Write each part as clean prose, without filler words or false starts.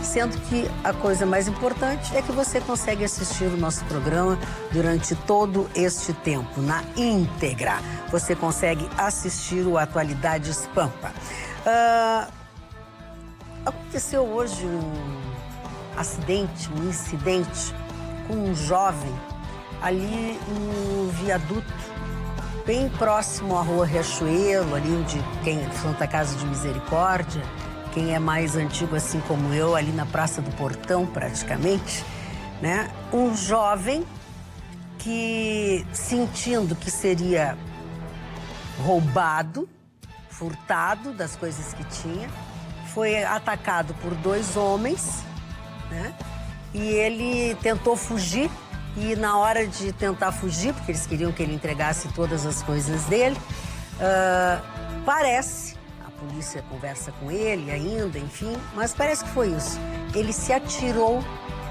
sendo que a coisa mais importante é que você consegue assistir o nosso programa durante todo este tempo, na íntegra. Você consegue assistir o Atualidades Pampa. Aconteceu hoje um incidente com um jovem ali no viaduto, bem próximo à Rua Riachuelo, ali onde tem Santa Casa de Misericórdia. Quem é mais antigo, assim como eu, ali na Praça do Portão, praticamente, né? Um jovem que, sentindo que seria roubado, furtado das coisas que tinha, foi atacado por 2 homens, né? E ele tentou fugir e na hora de tentar fugir, porque eles queriam que ele entregasse todas as coisas dele, parece, a polícia conversa com ele ainda, enfim, mas parece que foi isso. Ele se atirou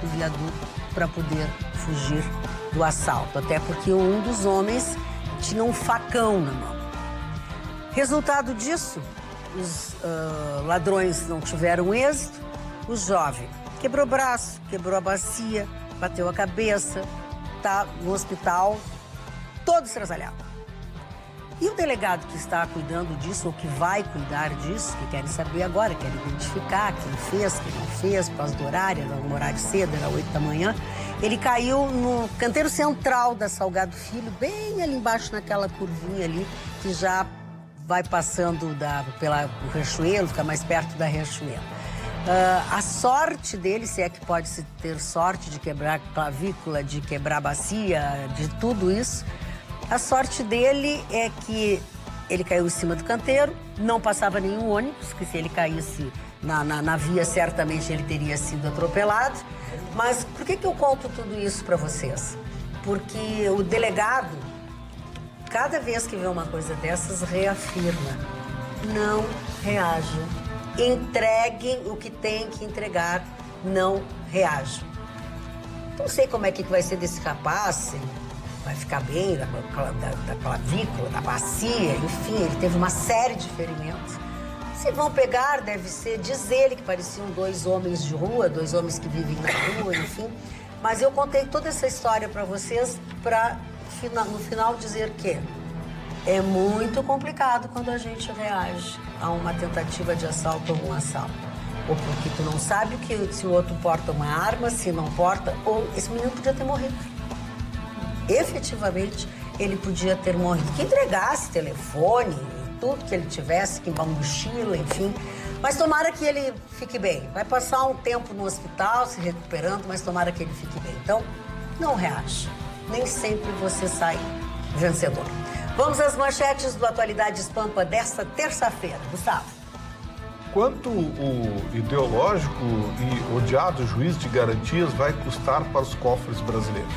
do viaduto para poder fugir do assalto, até porque um dos homens tinha um facão na mão. Resultado disso, os ladrões não tiveram êxito, o jovem quebrou o braço, quebrou a bacia, bateu a cabeça, tá no hospital, todo estraçalhado. E o delegado que está cuidando disso, ou que vai cuidar disso, que querem saber agora, querem identificar quem fez, quem não fez, por causa do horário, era um horário cedo, era 8 da manhã, ele caiu no canteiro central da Salgado Filho, bem ali embaixo naquela curvinha ali, que já vai passando pela Riachuelo, fica mais perto da Riachuelo. A sorte dele, se é que pode-se ter sorte de quebrar clavícula, de quebrar bacia, de tudo isso, a sorte dele é que ele caiu em cima do canteiro, não passava nenhum ônibus, que se ele caísse na via, certamente ele teria sido atropelado. Mas por que eu conto tudo isso para vocês? Porque o delegado, cada vez que vê uma coisa dessas, reafirma: não reajam, entreguem o que tem que entregar, não reajam. Não sei como é que vai ser desse rapaz, se vai ficar bem da clavícula, da bacia, enfim, ele teve uma série de ferimentos. Se vão pegar, deve ser, diz ele, que pareciam 2 homens de rua, 2 homens que vivem na rua, enfim. Mas eu contei toda essa história para vocês para, no final, dizer que é muito complicado quando a gente reage a uma tentativa de assalto ou um assalto. Ou porque tu não sabe se o outro porta uma arma, se não porta, ou esse menino podia ter morrido. Efetivamente, ele podia ter morrido. Que entregasse telefone, tudo que ele tivesse, que uma mochila, enfim. Mas tomara que ele fique bem. Vai passar um tempo no hospital, se recuperando, mas tomara que ele fique bem. Então, não reaja. Nem sempre você sai vencedor. Vamos às manchetes do Atualidades Pampa desta terça-feira. Gustavo. Quanto o ideológico e odiado juiz de garantias vai custar para os cofres brasileiros?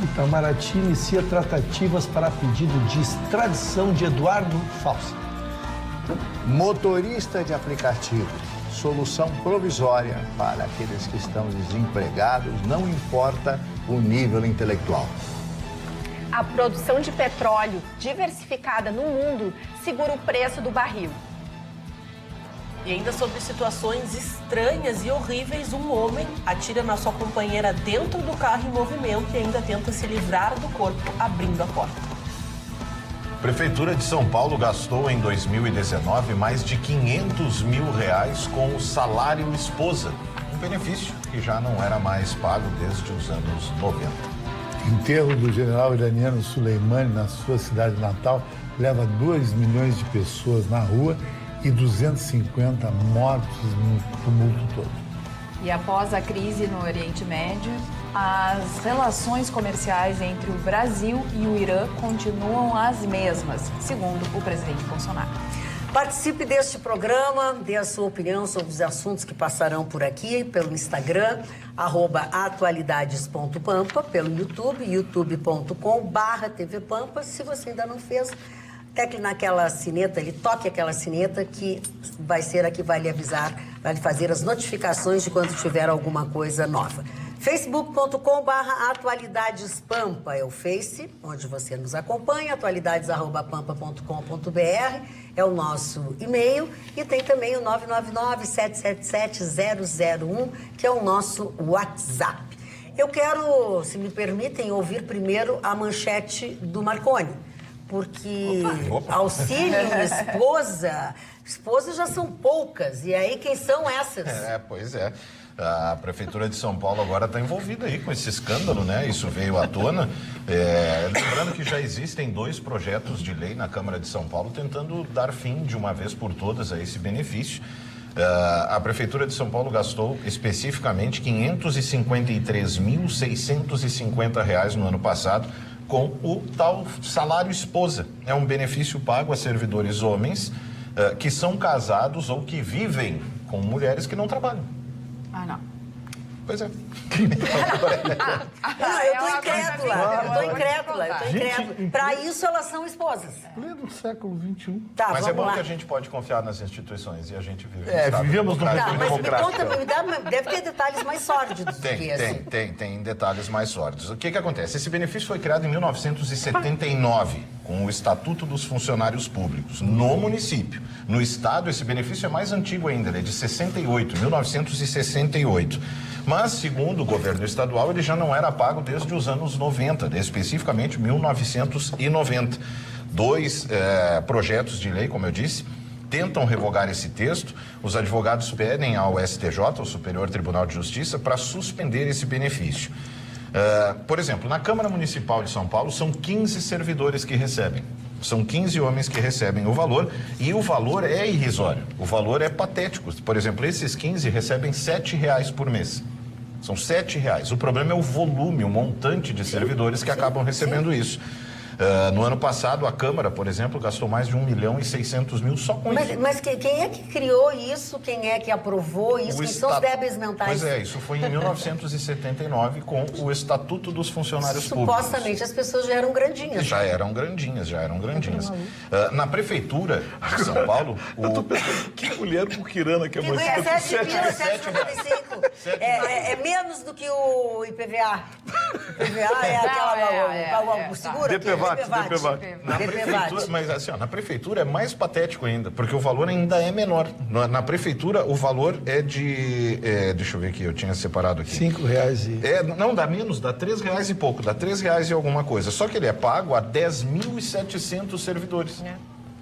Itamaraty inicia tratativas para pedido de extradição de Eduardo Falsa. Motorista de aplicativo. Solução provisória para aqueles que estão desempregados, não importa o nível intelectual. A produção de petróleo diversificada no mundo segura o preço do barril. E ainda sobre situações estranhas e horríveis, um homem atira na sua companheira dentro do carro em movimento e ainda tenta se livrar do corpo abrindo a porta. Prefeitura de São Paulo gastou em 2019 mais de R$500 mil com o salário esposa, um benefício que já não era mais pago desde os anos 90. Enterro do general iraniano Soleimani na sua cidade natal leva 2 milhões de pessoas na rua e 250 mortos no tumulto todo. E após a crise no Oriente Médio, as relações comerciais entre o Brasil e o Irã continuam as mesmas, segundo o presidente Bolsonaro. Participe deste programa, dê a sua opinião sobre os assuntos que passarão por aqui, pelo Instagram, @atualidades.pampa, pelo YouTube, youtube.com/tvpampa. Se você ainda não fez, tecle naquela sineta, toque aquela sineta que vai ser a que vai lhe avisar, vai lhe fazer as notificações de quando tiver alguma coisa nova. facebook.com/atualidadespampa é o Face, onde você nos acompanha, atualidades@pampa.com.br é o nosso e-mail, e tem também o 999-777-001, que é o nosso WhatsApp. Eu quero, se me permitem, ouvir primeiro a manchete do Marconi, porque auxílio, esposas já são poucas, e aí quem são essas? Pois é. A Prefeitura de São Paulo agora está envolvida aí com esse escândalo, né? Isso veio à tona. Lembrando que já existem 2 projetos de lei na Câmara de São Paulo tentando dar fim de uma vez por todas a esse benefício. A Prefeitura de São Paulo gastou especificamente R$ 553.650 no ano passado com o tal salário esposa. É um benefício pago a servidores homens que são casados ou que vivem com mulheres que não trabalham. Ah, não. Pois é. Eu tô incrédula. Para isso elas são esposas. Pleno século XXI. Tá, mas é bom lá. que a gente pode confiar nas instituições e a gente vive vivemos num Tá, mas me democrático. conta, deve ter detalhes mais sórdidos do que esse. Tem detalhes mais sórdidos. O que acontece? Esse benefício foi criado em 1979, com o Estatuto dos Funcionários Públicos, no município. No estado, esse benefício é mais antigo ainda, ele é de 1968. Mas, segundo o governo estadual, ele já não era pago desde os anos 90, especificamente 1990. 2 projetos de lei, como eu disse, tentam revogar esse texto. Os advogados pedem ao STJ, ao Superior Tribunal de Justiça, para suspender esse benefício. Por exemplo, na Câmara Municipal de São Paulo, são 15 servidores que recebem. São 15 homens que recebem o valor e o valor é irrisório. O valor é patético. Por exemplo, esses 15 recebem R$ 7 por mês. São R$ 7. O problema é o volume, o montante de servidores que acabam recebendo isso. No ano passado, a Câmara, por exemplo, gastou mais de R$1.600.000 só com isso. Mas quem é que criou isso? Quem é que aprovou isso? Quem são os débeis mentais? Pois é, isso foi em 1979 com o Estatuto dos Funcionários Públicos. Supostamente as pessoas já eram grandinhas. Já eram grandinhas. Na Prefeitura de São Paulo... Eu tô pensando, que mulher muquirana que é mais... É 7.795. É menos do que o IPVA. IPVA é aquela... o seguro aqui. Mas assim, na Prefeitura é mais patético ainda, porque o valor ainda é menor. Na Prefeitura, o valor é de... deixa eu ver aqui, eu tinha separado aqui. R$5 não, dá menos, dá R$3 e pouco, dá R$3 e alguma coisa. Só que ele é pago a 10.700 servidores.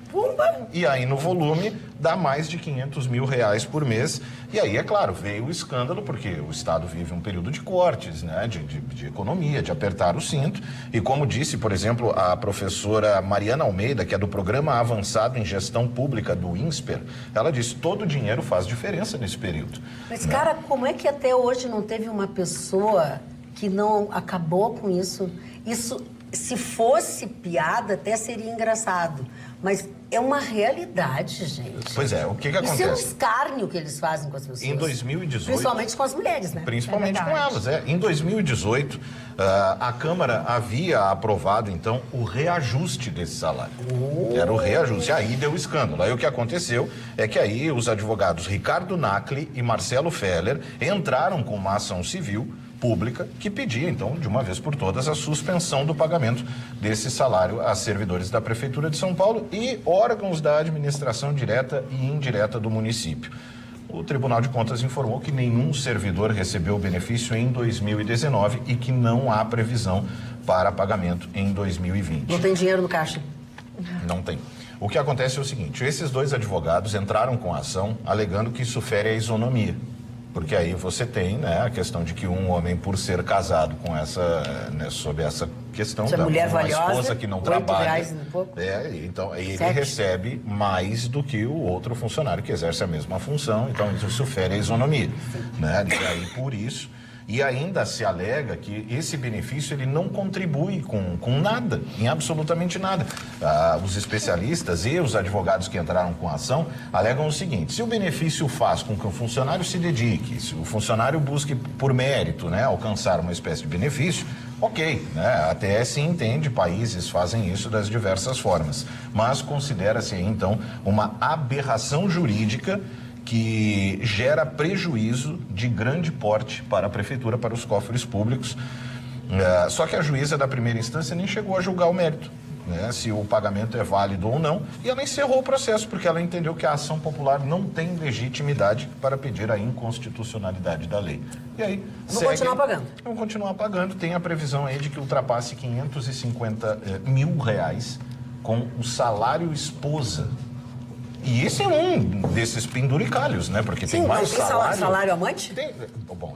Pumba! E aí, no volume, dá mais de R$500.000 por mês. E aí, é claro, veio o escândalo, porque o Estado vive um período de cortes, né? De economia, de apertar o cinto. E como disse, por exemplo, a professora Mariana Almeida, que é do Programa Avançado em Gestão Pública do INSPER, ela disse, todo o dinheiro faz diferença nesse período. Mas, cara, como é que até hoje não teve uma pessoa que não acabou com isso? Isso, se fosse piada, até seria engraçado. Mas é uma realidade, gente. Pois é, o que acontece? Isso é um escárnio que eles fazem com as pessoas. Em 2018... Principalmente com as mulheres, né? Principalmente com elas, Em 2018, a Câmara havia aprovado, então, o reajuste desse salário. Era o reajuste. Aí deu escândalo. Aí o que aconteceu é que aí os advogados Ricardo Nacli e Marcelo Feller entraram com uma ação civil pública que pedia, então, de uma vez por todas, a suspensão do pagamento desse salário a servidores da Prefeitura de São Paulo e órgãos da administração direta e indireta do município. O Tribunal de Contas informou que nenhum servidor recebeu o benefício em 2019 e que não há previsão para pagamento em 2020. Não tem dinheiro no caixa? Não tem. O que acontece é o seguinte, esses 2 advogados entraram com a ação alegando que isso fere a isonomia. Porque aí você tem, né, a questão de que um homem, por ser casado com essa, né, sob essa questão da mulher valiosa, esposa que não trabalha, então ele recebe mais do que o outro funcionário que exerce a mesma função, então isso fere a isonomia, né? E aí por isso, e ainda se alega que esse benefício ele não contribui com nada, em absolutamente nada. Os especialistas e os advogados que entraram com a ação alegam o seguinte, se o benefício faz com que o funcionário se dedique, se o funcionário busque por mérito, né, alcançar uma espécie de benefício, ok, né, a ATS entende, países fazem isso das diversas formas, mas considera-se então uma aberração jurídica que gera prejuízo de grande porte para a Prefeitura, para os cofres públicos. Só que a juíza da primeira instância nem chegou a julgar o mérito. né, se o pagamento é válido ou não, e ela encerrou o processo, porque ela entendeu que a ação popular não tem legitimidade para pedir a inconstitucionalidade da lei. E aí, continuar pagando. Vão continuar pagando. Tem a previsão aí de que ultrapasse R$550 mil com o salário esposa. E esse é um desses penduricalhos, né? Porque Sim, tem mais salário amante? Bom,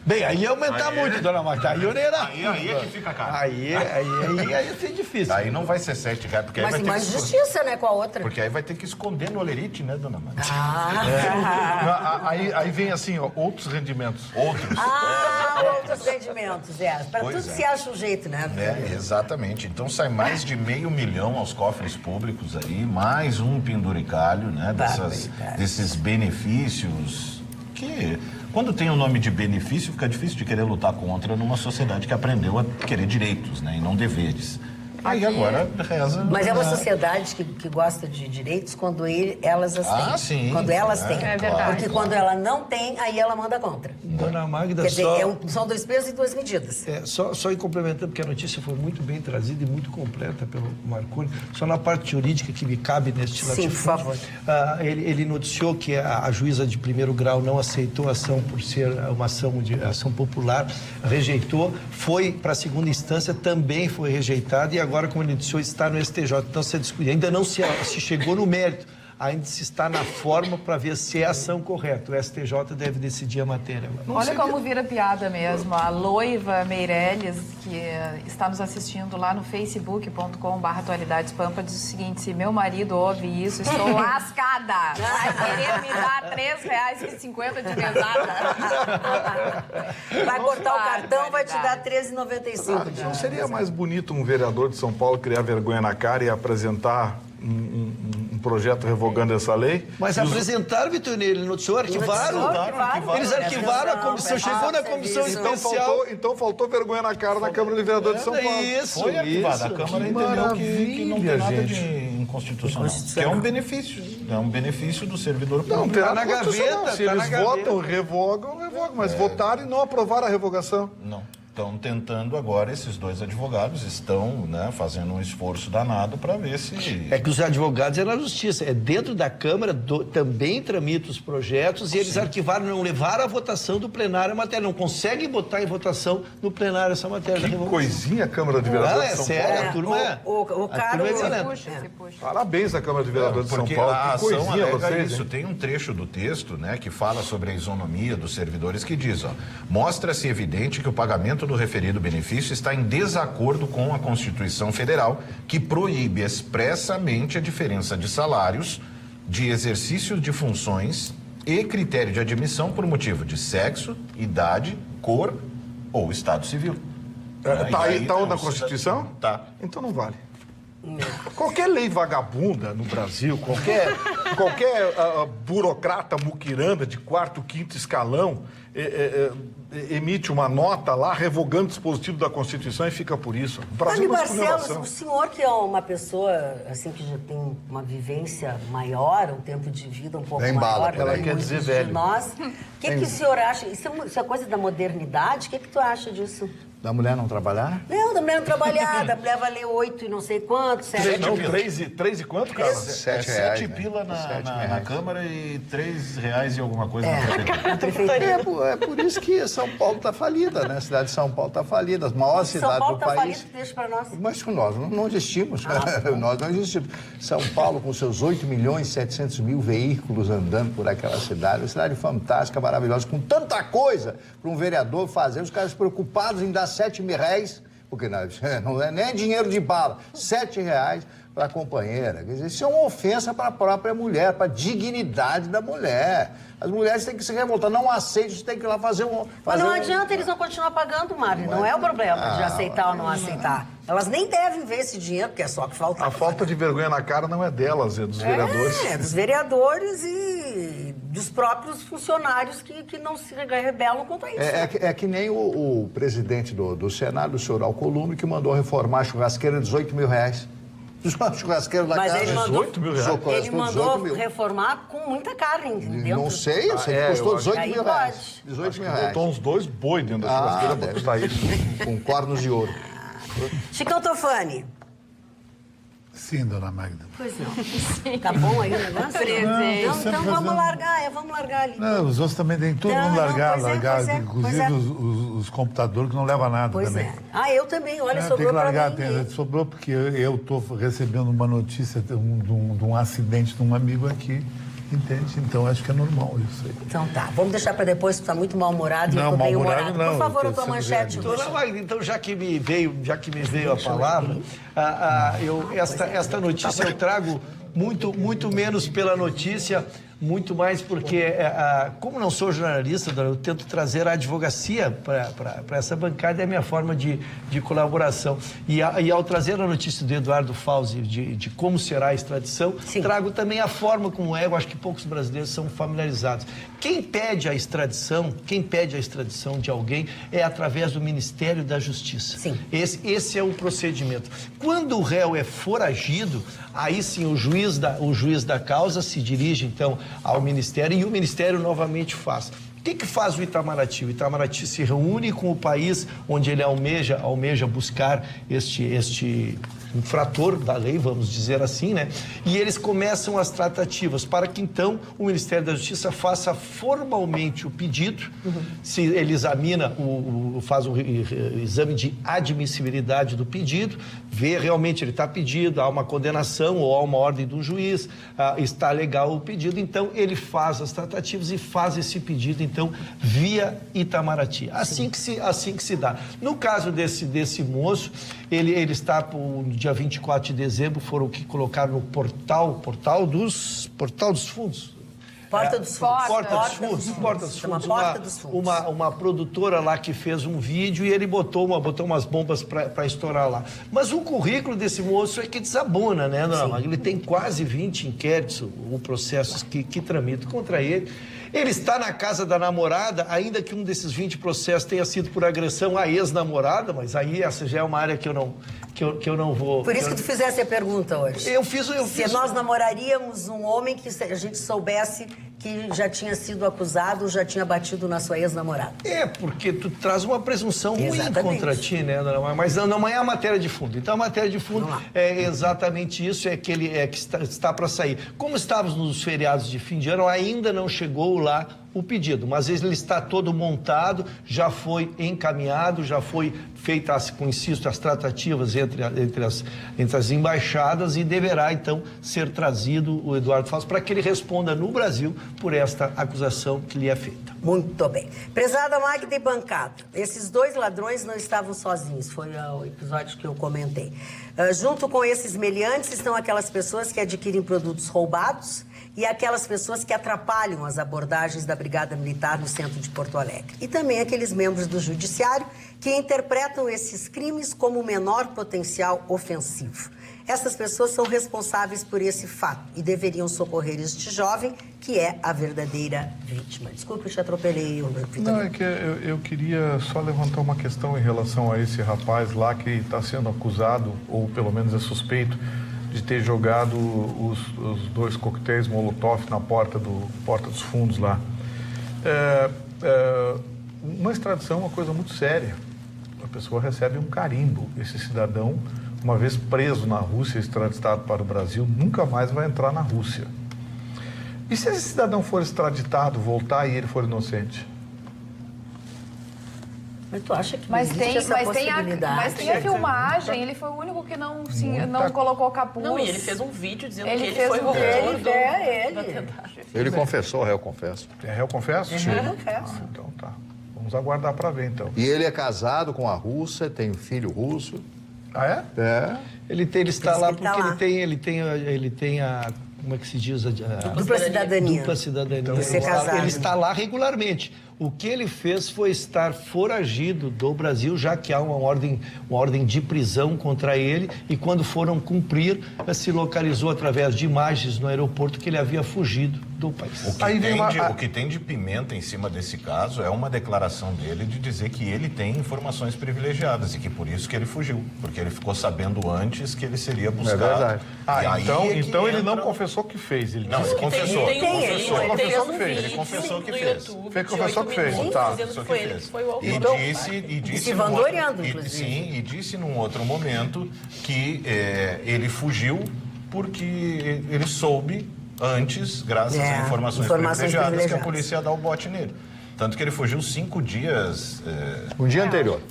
Bem, aí ia aumentar muito, dona Marta. Aí é que fica caro. Aí ia ser difícil. Aí não vai ser R$7, porque Mas aí vai ter mais justiça, né, com a outra. Porque aí vai ter que esconder no olerite, né, dona Marta? Aí vem assim, ó, outros rendimentos. Outros rendimentos, Para Pois tudo se acha um jeito, né? Exatamente. Então sai mais de R$500 mil aos cofres públicos aí, mais um penduricalho, né, desses benefícios que... Quando tem o nome de benefício, fica difícil de querer lutar contra numa sociedade que aprendeu a querer direitos, né, e não deveres. Aí agora reza... Mas é uma sociedade que gosta de direitos quando elas as têm. Sim. Quando elas têm. É verdade. Porque quando ela não tem, aí ela manda contra. Dona Magda, Quer dizer, são dois pesos e duas medidas. Só em complementando, porque a notícia foi muito bem trazida e muito completa pelo Marconi, só na parte jurídica que me cabe neste latifúndio. Sim, por favor. Ele noticiou que a juíza de primeiro grau não aceitou a ação por ser uma ação popular, rejeitou, foi para a segunda instância, também foi rejeitada, e agora, como ele noticiou, está no STJ. Então, ainda não se chegou no mérito, ainda se está na forma para ver se é a ação correta. O STJ deve decidir a matéria. Olha como vira piada mesmo. A Loiva Meirelles, que está nos assistindo lá no facebook.com/atualidadespampa, diz o seguinte: se meu marido ouve isso, estou lascada. Vai querer me dar R$3,50 de mesada. Vai cortar o cartão, vai te dar R$13,95. Não seria mais bonito um vereador de São Paulo criar vergonha na cara e apresentar um projeto revogando essa lei? Mas apresentaram, Vitor, ele noticiou, arquivaram. Eles arquivaram, a comissão, chegou na comissão especial. Então faltou vergonha na cara na Câmara de Vereadores de São Paulo. Isso, foi arquivada. A Câmara entendeu que não tem nada de inconstitucional. Que é um benefício. É um benefício do servidor público. Não, tá na gaveta. Se eles votam, revogam. Mas votaram e não aprovaram a revogação. Não. Estão tentando agora, esses dois advogados estão, né, fazendo um esforço danado para ver se... É que os advogados é na justiça, é dentro da Câmara, também tramita os projetos, e eles arquivaram, não levaram a votação do plenário a matéria, não conseguem botar em votação no plenário essa matéria. Que coisinha a Câmara de Vereadores de São Paulo. A turma Parabéns à Câmara de Vereadores de São Paulo. A que ação coisinha alega vocês, isso. hein? Tem um trecho do texto, né, que fala sobre a isonomia dos servidores, que diz, ó, mostra-se evidente que o pagamento do referido benefício está em desacordo com a Constituição Federal, que proíbe expressamente a diferença de salários, de exercício de funções e critério de admissão por motivo de sexo, idade, cor ou estado civil. Tá na Constituição? Tá. Então não vale. Qualquer lei vagabunda no Brasil, qualquer burocrata muquiranda de quarto, quinto escalão emite uma nota lá revogando o dispositivo da Constituição e fica por isso. O Brasil Marcelo, o senhor que é uma pessoa assim que já tem uma vivência maior, um tempo de vida um pouco maior, ela quer dizer velho. Nós, o que o senhor acha? Isso é coisa da modernidade? O que tu acha disso? Da mulher não trabalhar? Não, da mulher não trabalhar, da mulher valer 8 e não sei quanto, 7. Não, 3 e quanto, cara? R$7 pila na Câmara e R$3 e alguma coisa na Prefeitura. É por isso que São Paulo está falida, né? A cidade de São Paulo está falida, as maiores cidades do país. São Paulo está falida, deixa para nós. Mas nós não existimos. Nós não existimos. São Paulo, com seus 8.700.000 veículos andando por aquela cidade, uma cidade fantástica, maravilhosa, com tanta coisa para um vereador fazer, os caras preocupados em dar R$7.000, porque não é nem dinheiro de bala, R$7 para a companheira. Quer dizer, isso é uma ofensa para a própria mulher, para a dignidade da mulher. As mulheres têm que se revoltar, não aceitam, você tem que ir lá fazer um... Mas não adianta, eles vão continuar pagando, Mário, não é o problema de aceitar ou não aceitar. Elas nem devem ver esse dinheiro, porque é só que falta... A falta de vergonha na cara não é delas, é dos vereadores. É, dos vereadores e dos próprios funcionários que não se rebelam contra isso. É que nem o presidente do Senado, o senhor Alcolumbre, que mandou reformar a churrasqueira de R$18.000. Churrasqueiro da Mas casa. ele mandou, R$18.000. ele mandou reformar com muita carne dentro. Não sei, eu sei que custou R$18.000. R$18.000. Botou uns 2 boi dentro da churrasqueira para custar isso. Com cornos de ouro. Chicão Tofani, Sim, dona Magda. Pois não. Tá bom aí o negócio? Presente. Então vamos largar ali. Não, os outros também tem todo mundo largar, inclusive é. os computadores que não levam a nada Pois também. é. Eu também, olha, sobrou tem que largar, pra mim. sobrou porque eu estou recebendo uma notícia de um acidente de um amigo aqui, entende? Então acho que é normal isso aí. Então tá, vamos deixar para depois, que tá muito mal-humorado e eu tô bem humorado. Por favor, a tua manchete. Dona Magda, então já que me veio a palavra, esta notícia eu trago muito menos pela notícia, muito mais porque, como não sou jornalista, eu tento trazer a advocacia para essa bancada, é a minha forma de colaboração. E ao trazer a notícia do Eduardo Fauzi de como será a extradição, sim, trago também a forma como eu acho que poucos brasileiros são familiarizados. Quem pede a extradição de alguém é através do Ministério da Justiça. Sim. Esse é o procedimento. Quando o réu é foragido, aí sim o juiz da causa se dirige, então, ao Ministério e o Ministério novamente faz. O que faz o Itamaraty? O Itamaraty se reúne com o país onde ele almeja buscar este infrator da lei, vamos dizer assim, né? E eles começam as tratativas para que, então, o Ministério da Justiça faça formalmente o pedido, se ele examina, faz o exame de admissibilidade do pedido, vê realmente ele está pedido, há uma condenação ou há uma ordem do juiz, está legal o pedido, então ele faz as tratativas e faz esse pedido, então, via Itamaraty. Assim que se dá. No caso desse moço, ele está no dia 24 de dezembro, foram que colocaram no portal dos fundos. Porta dos Fundos. Porta dos Fundos. Uma produtora lá que fez um vídeo e ele botou umas bombas para estourar lá. Mas o currículo desse moço é que desabona, né, dona Magda? Ele tem quase 20 inquéritos ou processos que tramitam contra ele. Ele está na casa da namorada, ainda que um desses 20 processos tenha sido por agressão à ex-namorada, mas aí essa já é uma área que eu não vou... Por isso que tu fizesse a pergunta hoje. Eu fiz... Se nós namoraríamos um homem que a gente soubesse que já tinha sido acusado, já tinha batido na sua ex-namorada. Porque tu traz uma presunção ruim contra ti, né, dona Magda? Mas não é a matéria de fundo. Então, a matéria de fundo é exatamente isso, que está para sair. Como estávamos nos feriados de fim de ano, ainda não chegou lá o pedido, mas ele está todo montado, já foi encaminhado, já foi feitas, insisto, as tratativas entre as embaixadas e deverá, então, ser trazido o Eduardo Fauzi para que ele responda no Brasil por esta acusação que lhe é feita. Muito bem. Prezada Magda e bancada, esses dois ladrões não estavam sozinhos, foi o episódio que eu comentei. Junto com esses meliantes estão aquelas pessoas que adquirem produtos roubados e aquelas pessoas que atrapalham as abordagens da Brigada Militar no centro de Porto Alegre. E também aqueles membros do Judiciário que interpretam esses crimes como menor potencial ofensivo. Essas pessoas são responsáveis por esse fato e deveriam socorrer este jovem, que é a verdadeira vítima. Desculpe, eu te atropelei. Não, é que eu queria só levantar uma questão em relação a esse rapaz lá que está sendo acusado, ou pelo menos é suspeito, de ter jogado os dois coquetéis Molotov na porta dos fundos lá. Uma extradição é uma coisa muito séria. A pessoa recebe um carimbo. Esse cidadão, uma vez preso na Rússia, extraditado para o Brasil, nunca mais vai entrar na Rússia. E se esse cidadão for extraditado, voltar e ele for inocente? Mas tu acha que tem a filmagem, então, ele foi o único que não colocou capuz. Não, e ele fez um vídeo dizendo que ele foi o autor da tentativa. Ele confessou, réu confesso. É réu confesso? Sim. Réu confesso. Então tá. Vamos aguardar para ver, então. E ele é casado com a russa, tem um filho russo. Ah, é? É. Ele está lá porque ele tem a... Como é que se diz? Dupla cidadania. Dupla cidadania. Então, ele está lá regularmente. O que ele fez foi estar foragido do Brasil, já que há uma ordem de prisão contra ele, e quando foram cumprir, se localizou através de imagens no aeroporto que ele havia fugido do país. O que tem de pimenta em cima desse caso é uma declaração dele de dizer que ele tem informações privilegiadas e que por isso que ele fugiu, porque ele ficou sabendo antes que ele seria buscado. É verdade. Então ele não confessou que fez. Ele confessou. Ele confessou que fez. minutos dizendo que foi ele que foi o autor. E disse se vangloriando, inclusive. Sim, e disse num outro momento que ele fugiu porque ele soube antes, graças a informações privilegiadas, que a polícia ia dar o bote nele. Tanto que ele fugiu 5 dias... Um dia anterior.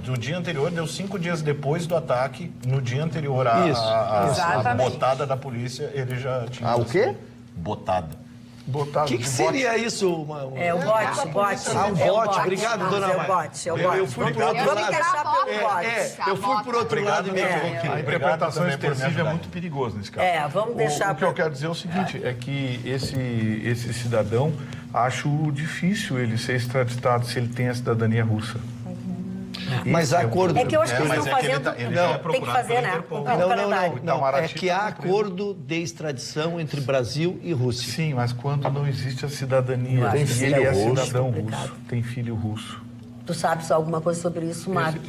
No dia anterior, deu 5 dias depois do ataque. No dia anterior à botada da polícia, ele já tinha... O quê? Botada. O que seria isso? O bote. O bote. Obrigado, dona Maria. Eu fui por outro lado. Eu fui por outro lado e me equivoquei. A interpretação extensiva é muito perigosa nesse caso. Vamos deixar... O que eu quero dizer é o seguinte, é que esse cidadão, acho difícil ele ser extraditado se ele tem a cidadania russa. Mas há acordo... É que eu acho que eles estão fazendo... Tem que fazer, né? Não. É que há acordo de extradição entre Brasil e Rússia. Sim, mas quando não existe a cidadania, ele é cidadão russo, tem filho russo. Tu sabes alguma coisa sobre isso, Marco?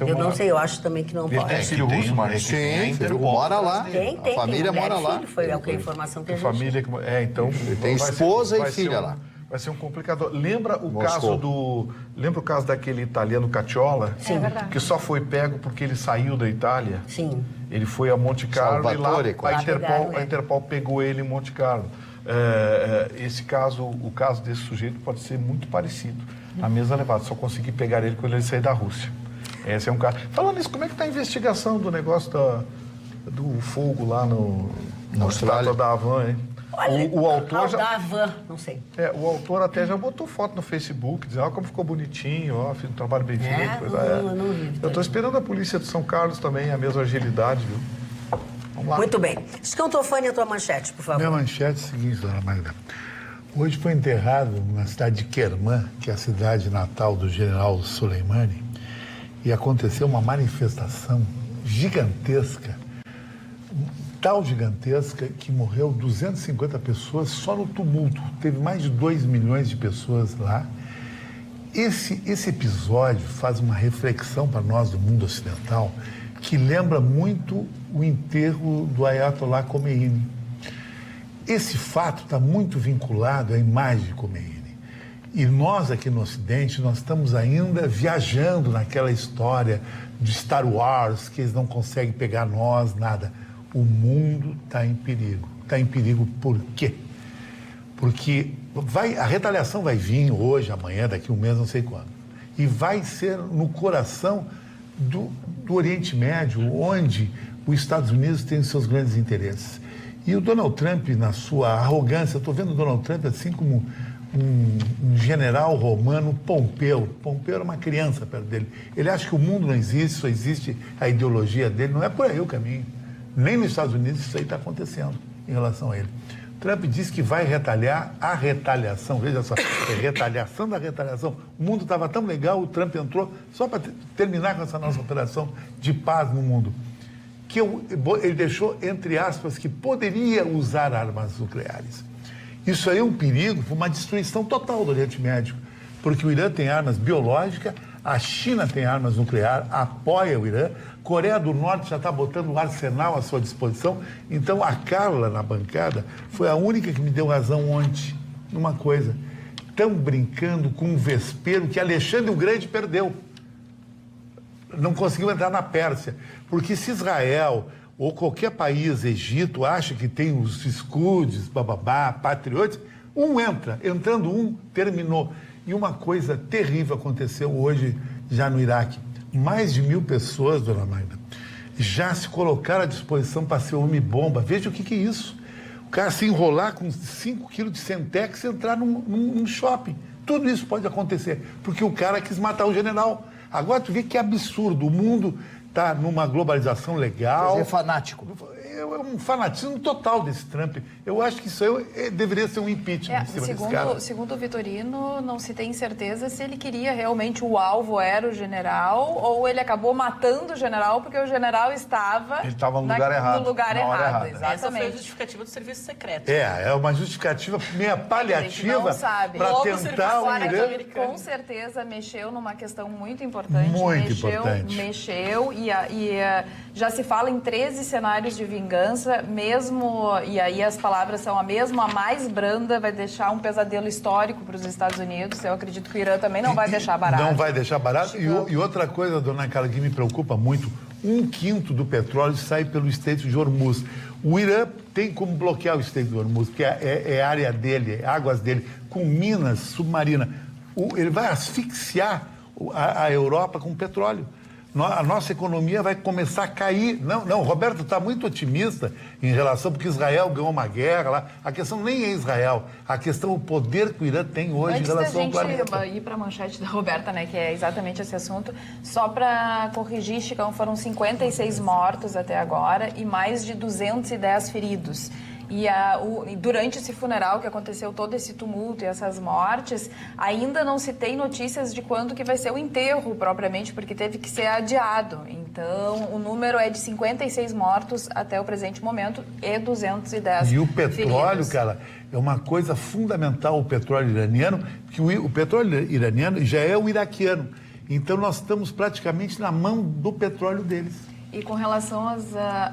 Eu não sei, eu acho também que não pode. Tem filho russo, Marco? Sim, mora lá. Tem. A família mora lá. Foi a informação que a gente... Família, então... Tem esposa e filha lá. Vai ser um complicador. Lembra o caso daquele italiano Cacciola? Sim. Que só foi pego porque ele saiu da Itália? Sim. Ele foi a Monte Carlo e lá a Interpol pegou ele em Monte Carlo. O caso desse sujeito pode ser muito parecido. A mesma levada, só consegui pegar ele quando ele sair da Rússia. Esse é um caso. Falando nisso, como é que está a investigação do negócio do fogo lá na estátua da Havan, hein? Olha, o autor já... da Havan, não sei. O autor até já botou foto no Facebook, dizendo como ficou bonitinho, fiz um trabalho bem feito. Não vi. Eu estou esperando a polícia de São Carlos também, a mesma agilidade, viu? Vamos lá. Muito bem. Descantofane, a tua manchete, por favor. Minha manchete é a seguinte, dona Magda. Hoje foi enterrado na cidade de Kerman, que é a cidade natal do general Soleimani, e aconteceu uma manifestação gigantesca, tal gigantesca que morreu 250 pessoas só no tumulto. Teve mais de 2 milhões de pessoas lá. Esse episódio faz uma reflexão para nós do mundo ocidental que lembra muito o enterro do Ayatollah Khomeini. Esse fato está muito vinculado à imagem de Khomeini. E nós aqui no Ocidente, nós estamos ainda viajando naquela história de Star Wars, que eles não conseguem pegar nós, nada. O mundo está em perigo. Está em perigo por quê? Porque a retaliação vai vir hoje, amanhã, daqui um mês, não sei quando. E vai ser no coração do Oriente Médio, onde os Estados Unidos têm os seus grandes interesses. E o Donald Trump, na sua arrogância, estou vendo o Donald Trump assim como um general romano, Pompeu. Pompeu era uma criança perto dele. Ele acha que o mundo não existe, só existe a ideologia dele. Não é por aí o caminho. Nem nos Estados Unidos isso aí está acontecendo em relação a ele. Trump disse que vai retaliar a retaliação. Veja só, é retaliação da retaliação. O mundo estava tão legal, o Trump entrou só para terminar com essa nossa operação de paz no mundo. Que ele deixou, entre aspas, que poderia usar armas nucleares. Isso aí é um perigo, uma destruição total do Oriente Médio, porque o Irã tem armas biológicas, a China tem armas nucleares, apoia o Irã, Coreia do Norte já está botando um arsenal à sua disposição. Então, a Carla, na bancada, foi a única que me deu razão ontem numa coisa. Estão brincando com um vespeiro que Alexandre o Grande perdeu. Não conseguiu entrar na Pérsia. Porque se Israel ou qualquer país, Egito, acha que tem os escudos, patriotas, entra. Entrando terminou. E uma coisa terrível aconteceu hoje já no Iraque. Mais de 1.000 pessoas, dona Magda, já se colocaram à disposição para ser homem-bomba. Veja o que é isso. O cara se enrolar com 5 quilos de Semtex e entrar num shopping. Tudo isso pode acontecer, porque o cara quis matar o general. Agora tu vê que absurdo. O mundo está numa globalização legal. É fanático. É um fanatismo total desse Trump. Eu acho que isso aí deveria ser um impeachment em cima desse cara. Segundo o Vitorino, não se tem certeza se ele queria realmente o alvo era o general ou ele acabou matando o general porque o general estava... Ele estava no lugar errado. No lugar errado, exatamente. Essa foi a justificativa do serviço secreto. É uma justificativa meia paliativa para tentar o Irã... Com certeza mexeu numa questão muito importante. Muito importante. Mexeu Já se fala em 13 cenários de vingança, mesmo, e aí as palavras são a mesma, a mais branda vai deixar um pesadelo histórico para os Estados Unidos. Eu acredito que o Irã também não vai deixar barato. Não vai deixar barato. E outra coisa, dona Carla, que me preocupa muito, 1/5 do petróleo sai pelo Estreito de Hormuz. O Irã tem como bloquear o Estreito de Hormuz, porque é área dele, é águas dele, com minas submarinas. Ele vai asfixiar a Europa com petróleo. A nossa economia vai começar a cair. Não, o Roberto está muito otimista em relação, porque Israel ganhou uma guerra lá. A questão nem é Israel, a questão é o poder que o Irã tem hoje em relação ao planeta. Antes da gente ir para a manchete da Roberta, né, que é exatamente esse assunto, só para corrigir, Chicão, foram 56 mortos até agora e mais de 210 feridos. E durante esse funeral que aconteceu todo esse tumulto e essas mortes, ainda não se tem notícias de quando que vai ser o enterro propriamente, porque teve que ser adiado. Então, o número é de 56 mortos até o presente momento e 210 E o petróleo, feridos. cara, é uma coisa fundamental, o petróleo iraniano, que o petróleo iraniano já é o iraquiano. Então, nós estamos praticamente na mão do petróleo deles. E com relação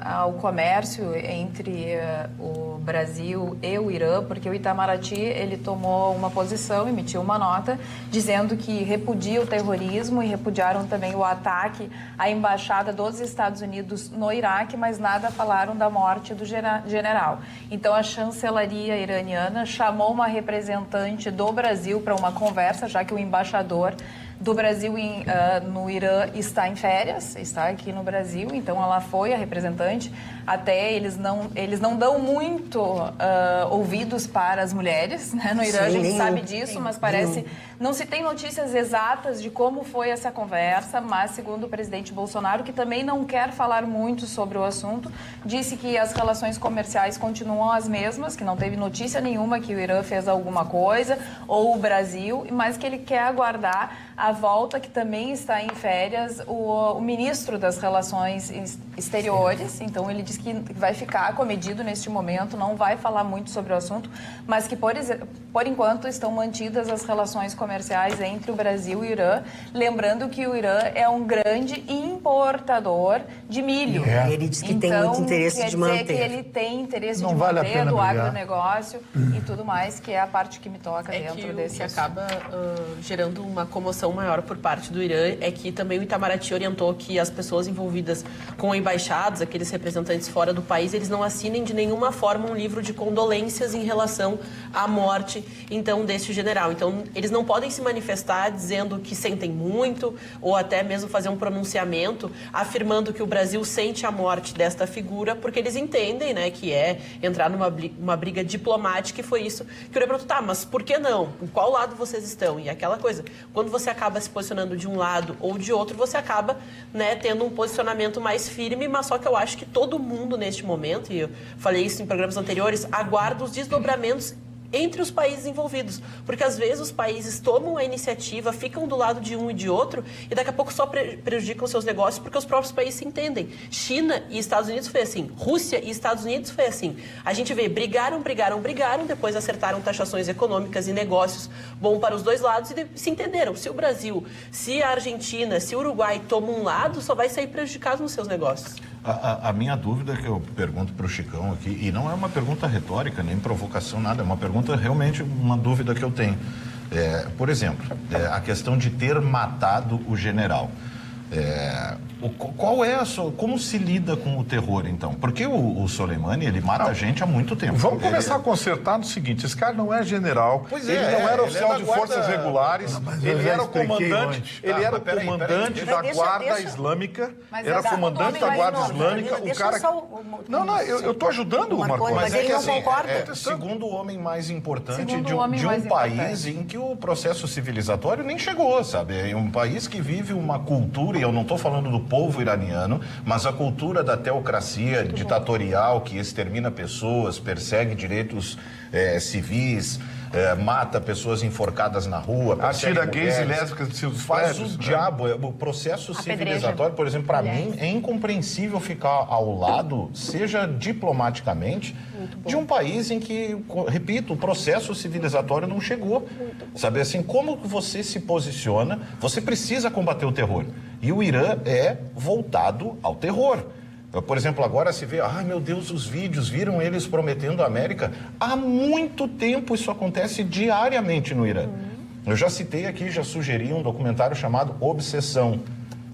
ao comércio entre o Brasil e o Irã, porque o Itamaraty ele tomou uma posição, emitiu uma nota, dizendo que repudia o terrorismo e repudiaram também o ataque à embaixada dos Estados Unidos no Iraque, mas nada falaram da morte do general. Então a chancelaria iraniana chamou uma representante do Brasil para uma conversa, já que o embaixador do Brasil no Irã está em férias, está aqui no Brasil, então ela foi a representante. Até eles não dão muito ouvidos para as mulheres, né? No Irã. Sim, a gente sabe disso, mas parece... Não se tem notícias exatas de como foi essa conversa, mas segundo o presidente Bolsonaro, que também não quer falar muito sobre o assunto, disse que as relações comerciais continuam as mesmas, que não teve notícia nenhuma que o Irã fez alguma coisa, ou o Brasil, mas que ele quer aguardar a volta, que também está em férias, o ministro das Relações Exteriores. Então ele diz que vai ficar acomedido neste momento, não vai falar muito sobre o assunto, mas que por enquanto estão mantidas as relações comerciais entre o Brasil e o Irã, lembrando que o Irã é um grande importador de milho. Ele diz que tem muito interesse de manter. Que ele tem interesse de vale manter do agronegócio e tudo mais, que é a parte que me toca dentro desse que acaba gerando uma comoção maior por parte do Irã é que também o Itamaraty orientou que as pessoas envolvidas com embaixados, aqueles representantes fora do país, eles não assinem de nenhuma forma um livro de condolências em relação à morte, então, deste general. Então, eles não podem se manifestar dizendo que sentem muito ou até mesmo fazer um pronunciamento afirmando que o Brasil sente a morte desta figura, porque eles entendem, né, que é entrar numa briga diplomática, e foi isso que eu pergunto, tá, mas por que não? Em qual lado vocês estão? E aquela coisa, quando você acaba se posicionando de um lado ou de outro, você acaba, né, tendo um posicionamento mais firme, mas só que eu acho que todo mundo neste momento, e eu falei isso em programas anteriores, aguarda os desdobramentos entre os países envolvidos, porque às vezes os países tomam a iniciativa, ficam do lado de um e de outro e daqui a pouco só prejudicam seus negócios porque os próprios países se entendem. China e Estados Unidos foi assim, Rússia e Estados Unidos foi assim. A gente vê, brigaram, depois acertaram taxações econômicas e negócios bom para os dois lados e se entenderam. Se o Brasil, se a Argentina, se o Uruguai tomam um lado, só vai sair prejudicado nos seus negócios. A minha dúvida que eu pergunto para o Chicão aqui, e não é uma pergunta retórica, nem provocação, nada, é uma pergunta realmente, uma dúvida que eu tenho. Por exemplo, a questão de ter matado o general. Como se lida com o terror, então? Porque o Soleimani, ele mata a gente há muito tempo. Vamos começar a consertar no seguinte, esse cara não é general, ele não era oficial de forças regulares, ele era o comandante, da guarda islâmica, era comandante da guarda islâmica, o cara... Não, eu estou ajudando o Marconi. Mas ele não concorda. Segundo o homem mais importante de um país em que o processo civilizatório nem chegou, sabe? É um país que vive uma cultura, e eu não estou falando do povo iraniano, mas a cultura da teocracia ditatorial que extermina pessoas, persegue direitos civis, mata pessoas enforcadas na rua, atira gays e lésbicas de seus faz o diabo. O processo civilizatório, por exemplo, para mim é incompreensível ficar ao lado, seja diplomaticamente, de um país em que, repito, o processo civilizatório não chegou. Sabe assim, como você se posiciona? Você precisa combater o terror. E o Irã é voltado ao terror. Por exemplo, agora se vê, ai meu Deus, os vídeos, viram eles prometendo a América? Há muito tempo isso acontece diariamente no Irã. Eu já citei aqui, já sugeri um documentário chamado Obsessão,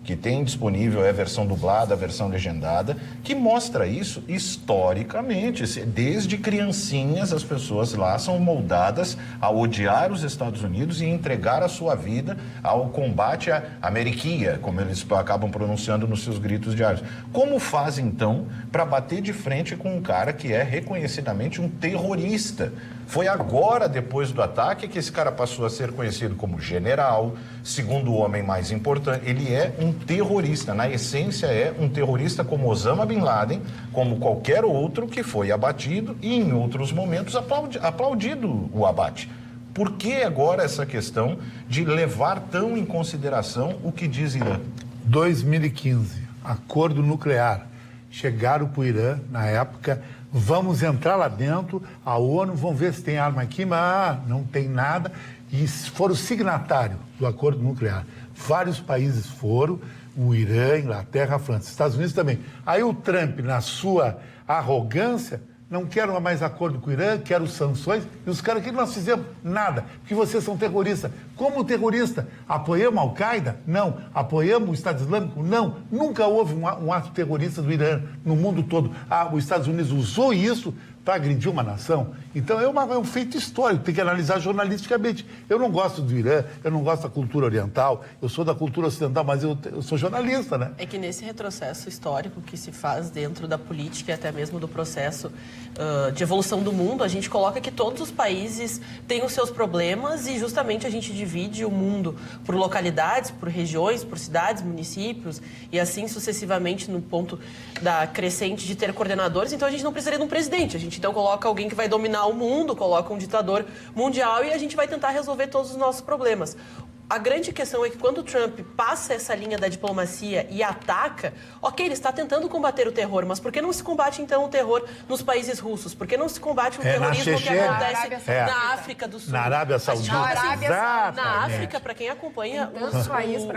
que tem disponível a versão dublada, a versão legendada, que mostra isso historicamente. Desde criancinhas, as pessoas lá são moldadas a odiar os Estados Unidos e entregar a sua vida ao combate à ameriquia, como eles acabam pronunciando nos seus gritos diários. Como faz, então, para bater de frente com um cara que é reconhecidamente um terrorista? Foi agora, depois do ataque, que esse cara passou a ser conhecido como general, segundo homem mais importante. Ele é um terrorista, na essência é um terrorista como Osama Bin Laden, como qualquer outro que foi abatido e em outros momentos aplaudido o abate. Por que agora essa questão de levar tão em consideração o que diz Irã? 2015, acordo nuclear. Chegaram para o Irã, na época, vamos entrar lá dentro, a ONU, vamos ver se tem arma aqui, mas não tem nada. E foram signatários do acordo nuclear. Vários países foram, o Irã, Inglaterra, a França, Estados Unidos também. Aí o Trump, na sua arrogância, não quero mais acordo com o Irã, quero sanções. E os caras, o que nós fizemos? Nada, porque vocês são terroristas. Como terrorista? Apoiamos a Al-Qaeda? Não. Apoiamos o Estado Islâmico? Não. Nunca houve um ato terrorista do Irã no mundo todo. Os Estados Unidos usou isso para agredir uma nação. Então é um feito histórico, tem que analisar jornalisticamente. Eu não gosto do Irã, eu não gosto da cultura oriental, eu sou da cultura ocidental, mas eu sou jornalista, né? É que nesse retrocesso histórico que se faz dentro da política e até mesmo do processo de evolução do mundo, a gente coloca que todos os países têm os seus problemas e justamente a gente divide o mundo por localidades, por regiões, por cidades, municípios e assim sucessivamente no ponto da crescente de ter coordenadores. Então a gente não precisaria de um presidente, a gente então coloca alguém que vai dominar o mundo, coloca um ditador mundial e a gente vai tentar resolver todos os nossos problemas. A grande questão é que quando o Trump passa essa linha da diplomacia e ataca, ok, ele está tentando combater o terror, mas por que não se combate então o terror nos países russos? Por que não se combate o terrorismo que acontece na África do Sul? Na Arábia Saudita. Na África, para quem acompanha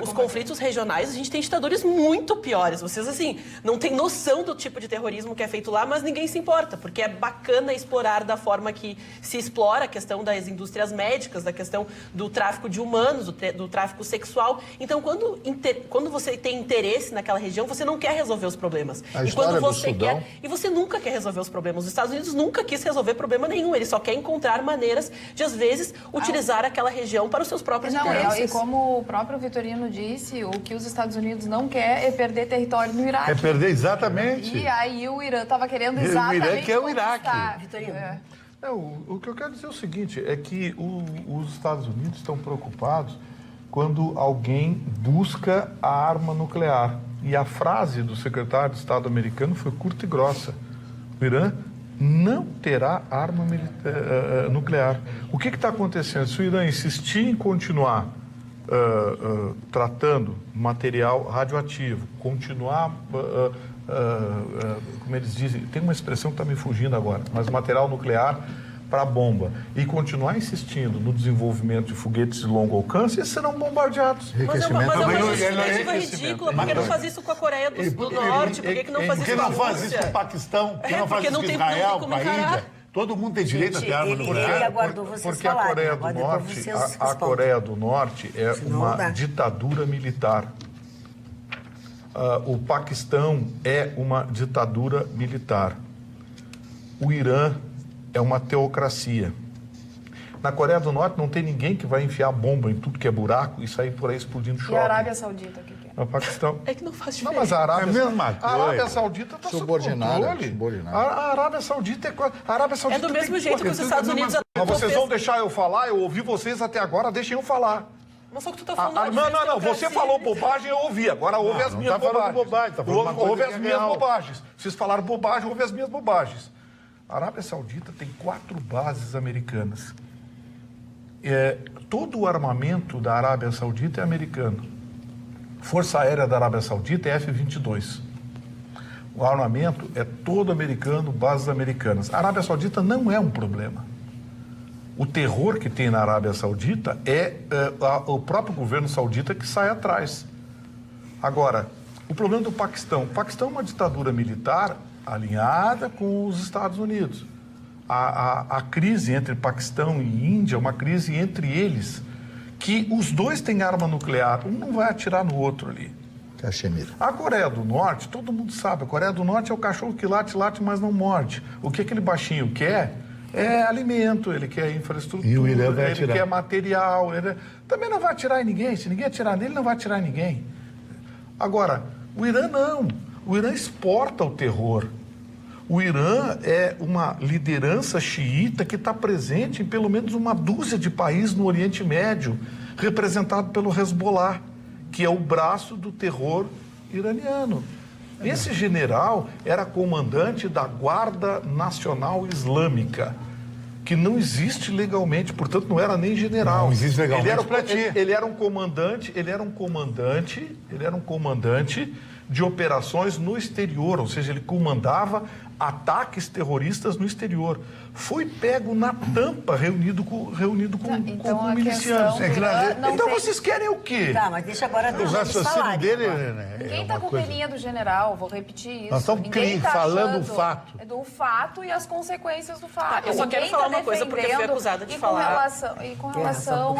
os conflitos regionais, a gente tem ditadores muito piores. Vocês, assim, não têm noção do tipo de terrorismo que é feito lá, mas ninguém se importa, porque é bacana explorar da forma que se explora a questão das indústrias médicas, da questão do tráfico de humanos, do tráfico sexual. Então, quando você tem interesse naquela região, você não quer resolver os problemas. E quando você quer, e você nunca quer resolver os problemas. Os Estados Unidos nunca quis resolver problema nenhum. Ele só quer encontrar maneiras de, às vezes, utilizar aquela região para os seus próprios interesses. E como o próprio Vitorino disse, o que os Estados Unidos não quer é perder território no Iraque. É perder, exatamente. E aí o Irã estava querendo exatamente o Irã quer o Iraque. Vitorino. O que eu quero dizer é o seguinte, é que os Estados Unidos estão preocupados quando alguém busca a arma nuclear. E a frase do secretário de Estado americano foi curta e grossa. O Irã não terá arma nuclear. O que está acontecendo? Se o Irã insistir em continuar tratando material radioativo, continuar, como eles dizem, tem uma expressão que está me fugindo agora, mas material nuclear para bomba, e continuar insistindo no desenvolvimento de foguetes de longo alcance, eles serão bombardeados. Mas é uma justificativa ridícula. Por que não faz isso com a Coreia do Norte? Por que não faz isso com a Rússia? Por que não faz isso com o Paquistão? Por que não faz isso com Israel, com a Índia? Todo mundo tem direito a ter arma nuclear. Porque a Coreia do Norte é uma ditadura militar. O Paquistão é uma ditadura militar. O Irã é uma teocracia. Na Coreia do Norte não tem ninguém que vai enfiar bomba em tudo que é buraco e sair por aí explodindo choque. E a Arábia Saudita, o que é? O Paquistão. É que não faz diferença. Não, mas a Arábia, é a mesma coisa. A Arábia Saudita está sob controle. A Arábia Saudita é do mesmo jeito que os Estados Unidos... Mas vocês vão deixar eu falar? Eu ouvi vocês até agora, deixem eu falar. Mas só que tu tá falando... Não. Você falou bobagem, eu ouvi. Agora ouve as minhas bobagens. Ouve as minhas bobagens. Vocês falaram bobagem, ouve as minhas bobagens. A Arábia Saudita tem 4 bases americanas. Todo o armamento da Arábia Saudita é americano. Força Aérea da Arábia Saudita é F-22. O armamento é todo americano, bases americanas. A Arábia Saudita não é um problema. O terror que tem na Arábia Saudita é o próprio governo saudita que sai atrás. Agora, O problema do Paquistão. O Paquistão é uma ditadura militar alinhada com os Estados Unidos. A crise entre Paquistão e Índia é uma crise entre eles, que os dois têm arma nuclear, um não vai atirar no outro ali. Caxemira. A Coreia do Norte, todo mundo sabe, a Coreia do Norte é o cachorro que late, mas não morde. O que aquele baixinho quer é alimento, ele quer infraestrutura, E o Irã vai ele atirar. quer material, ele também não vai atirar em ninguém. Se ninguém atirar nele, não vai atirar em ninguém. Agora, o Irã não. O Irã exporta o terror. O Irã é uma liderança xiita que está presente em pelo menos uma dúzia de países no Oriente Médio, representado pelo Hezbollah, que é o braço do terror iraniano. Esse general era comandante da Guarda Nacional Islâmica, que não existe legalmente, portanto não era nem general. Não existe legalmente Ele era um comandante de operações no exterior, ou seja, ele comandava ataques terroristas no exterior. Foi pego na tampa, reunido com milicianos. Então vocês querem o quê? Tá, mas deixa agora O raciocínio dele Ninguém tá uma com coisa... peninha do general, vou repetir isso. Nós estamos Ninguém tá falando achando o fato. do fato e as consequências do fato. Eu só quero Ninguém falar tá uma coisa porque eu fui acusada de falar. Com relação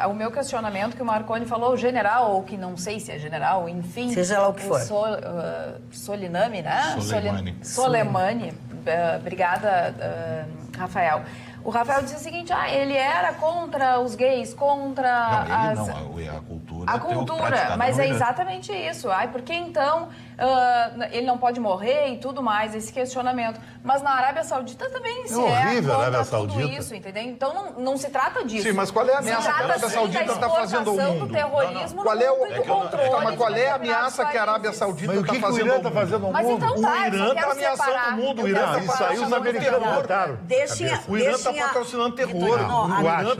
ao meu questionamento que o Marconi falou, o general, ou que não sei se é general, enfim. Seja lá o que for. Solinami, né? Soleimani. Obrigada, Rafael. O Rafael disse o seguinte, ele era contra os gays, contra a cultura. a cultura, mas é exatamente isso. Por que então ele não pode morrer e tudo mais, esse questionamento. Mas na Arábia Saudita também se horrível a Arábia contra tudo Saudita. isso, entendeu? Então não se trata disso. Sim, mas qual é a ameaça que a Arábia Saudita está fazendo ao mundo? Do terrorismo Qual é, no controle mas qual é a de ameaça que a Arábia países. Saudita Mas o está que o fazendo Irã ao está mundo? fazendo ao Mas mundo? então O tá, eu Irã só está quero ameaçando separar. o mundo. O Eu Irã quero Isso aí separar os o americanos terror. botaram. O Irã está patrocinando terror. O Irã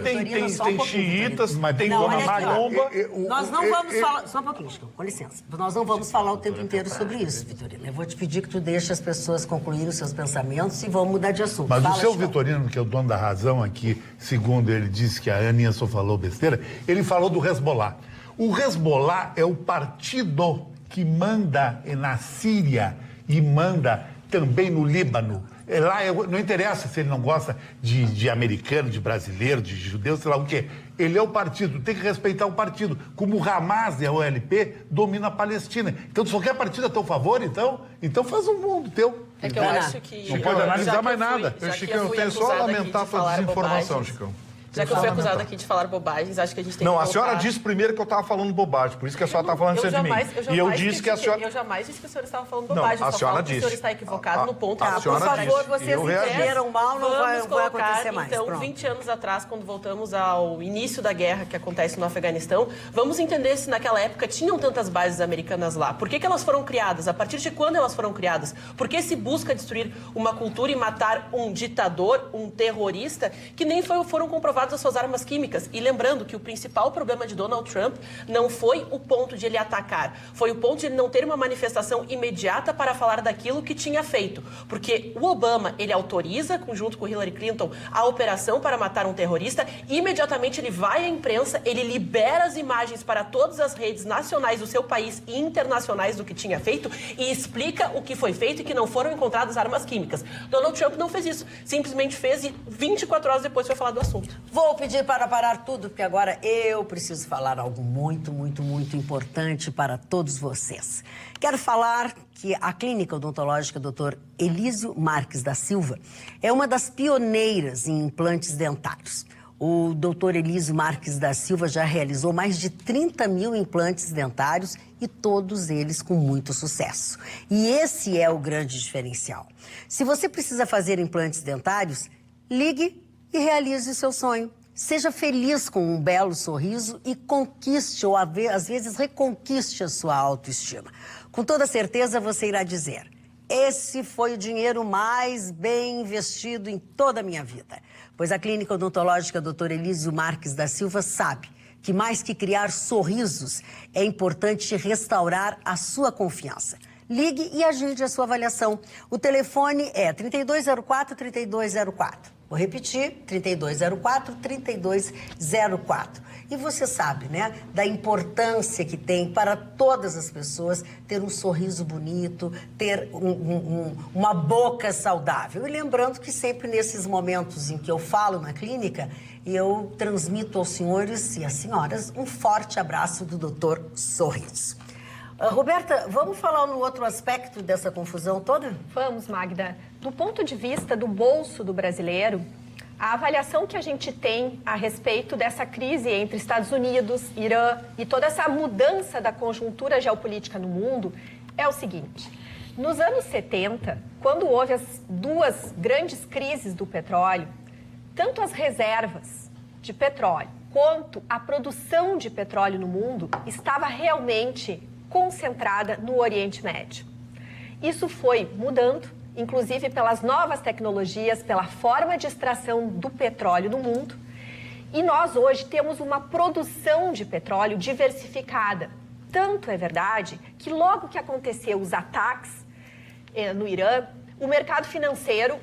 tem xiitas, tem Não, dona olha aqui, ó. maromba. Nós não vamos falar... Só um pouquinho, Chico, com licença. Nós não vamos falar o tempo inteiro sobre isso, Vitorino. Eu vou te pedir que tu deixe as pessoas concluírem os seus pensamentos e vamos mudar de assunto. Mas Fala, o seu Chico. Vitorino, que é o dono da razão aqui, segundo ele disse que a Aninha só falou besteira, ele falou do Hezbollah. O Hezbollah é o partido que manda na Síria e manda também no Líbano. Lá não interessa se ele não gosta de americano, de brasileiro, de judeu, sei lá o quê. Ele é o partido, tem que respeitar o partido. Como o Hamas e a OLP dominam a Palestina. Então, tu só quer partido a teu favor, então? Então faz um mundo teu. É que eu acho que... Não pode analisar mais nada. Chicão, eu tenho só a lamentar a tua desinformação, Chicão. Já que eu fui acusada aqui de falar bobagens, acho que a gente tem que Não, voltar. a senhora disse primeiro que eu estava falando bobagem, por isso que a senhora está falando isso de mim. E eu disse que a senhora... Eu jamais disse que o senhor estava falando Não, bobagem. a Eu só senhora falo que o senhor disse. está equivocado no ponto. A Por senhora favor, disse. vocês Eu reagi. entenderam mal, não vai acontecer mais. Então, Pronto. 20 anos atrás, quando voltamos ao início da guerra que acontece no Afeganistão, vamos entender se naquela época tinham tantas bases americanas lá. Por que elas foram criadas? A partir de quando elas foram criadas? Por que se busca destruir uma cultura e matar um ditador, um terrorista, que nem foram comprovadas as suas armas químicas? E lembrando que o principal problema de Donald Trump não foi o ponto de ele atacar, foi o ponto de ele não ter uma manifestação imediata para falar daquilo que tinha feito. Porque o Obama, ele autoriza, junto com Hillary Clinton, a operação para matar um terrorista, e imediatamente ele vai à imprensa, ele libera as imagens para todas as redes nacionais do seu país e internacionais do que tinha feito e explica o que foi feito e que não foram encontradas armas químicas. Donald Trump não fez isso, simplesmente fez e 24 horas depois foi falar do assunto. Vou pedir para parar tudo, porque agora eu preciso falar algo muito, muito, muito importante para todos vocês. Quero falar que a Clínica Odontológica Dr. Elísio Marques da Silva é uma das pioneiras em implantes dentários. O Dr. Elísio Marques da Silva já realizou mais de 30 mil implantes dentários e todos eles com muito sucesso. E esse é o grande diferencial. Se você precisa fazer implantes dentários, ligue e realize o seu sonho. Seja feliz com um belo sorriso e conquiste, ou às vezes reconquiste a sua autoestima. Com toda certeza você irá dizer: esse foi o dinheiro mais bem investido em toda a minha vida. Pois a Clínica Odontológica Dr. Elísio Marques da Silva sabe que mais que criar sorrisos, é importante restaurar a sua confiança. Ligue e agende a sua avaliação. O telefone é 3204-3204. Vou repetir, 3204-3204. E você sabe, né, da importância que tem para todas as pessoas ter um sorriso bonito, ter uma boca saudável. E lembrando que sempre nesses momentos em que eu falo na clínica, eu transmito aos senhores e às senhoras um forte abraço do Dr. Sorriso. Roberta, vamos falar no outro aspecto dessa confusão toda? Vamos, Magda. Do ponto de vista do bolso do brasileiro, a avaliação que a gente tem a respeito dessa crise entre Estados Unidos, Irã e toda essa mudança da conjuntura geopolítica no mundo é o seguinte. Nos anos 70, quando houve as duas grandes crises do petróleo, tanto as reservas de petróleo quanto a produção de petróleo no mundo estava realmente concentrada no Oriente Médio. Isso foi mudando, inclusive pelas novas tecnologias, pela forma de extração do petróleo no mundo. E nós hoje temos uma produção de petróleo diversificada. Tanto é verdade que logo que aconteceu os ataques no Irã, o mercado financeiro,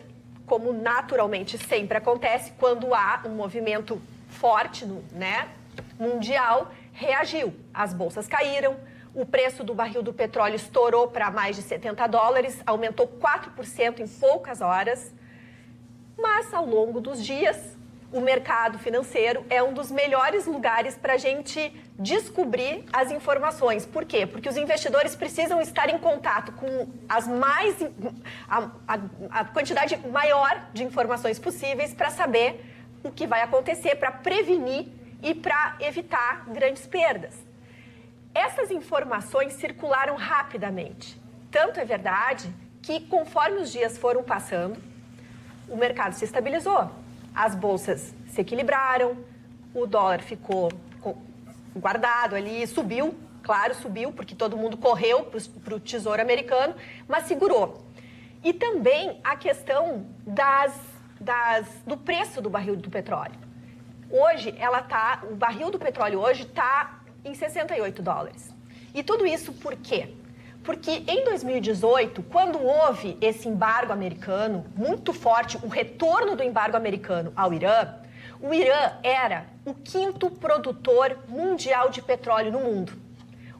como naturalmente sempre acontece, quando há um movimento forte mundial, reagiu. As bolsas caíram, o preço do barril do petróleo estourou para mais de $70, aumentou 4% em poucas horas. Mas, ao longo dos dias, o mercado financeiro é um dos melhores lugares para a gente descobrir as informações. Por quê? Porque os investidores precisam estar em contato com a quantidade maior de informações possíveis para saber o que vai acontecer, para prevenir e para evitar grandes perdas. Essas informações circularam rapidamente. Tanto é verdade que, conforme os dias foram passando, o mercado se estabilizou. As bolsas se equilibraram, o dólar ficou guardado ali, subiu, claro, subiu, porque todo mundo correu para o Tesouro Americano, mas segurou. E também a questão do preço do barril do petróleo. Hoje, o barril do petróleo hoje está em $68. E tudo isso por quê? Porque em 2018, quando houve esse embargo americano muito forte, o retorno do embargo americano ao Irã, o Irã era o 5º produtor mundial de petróleo no mundo.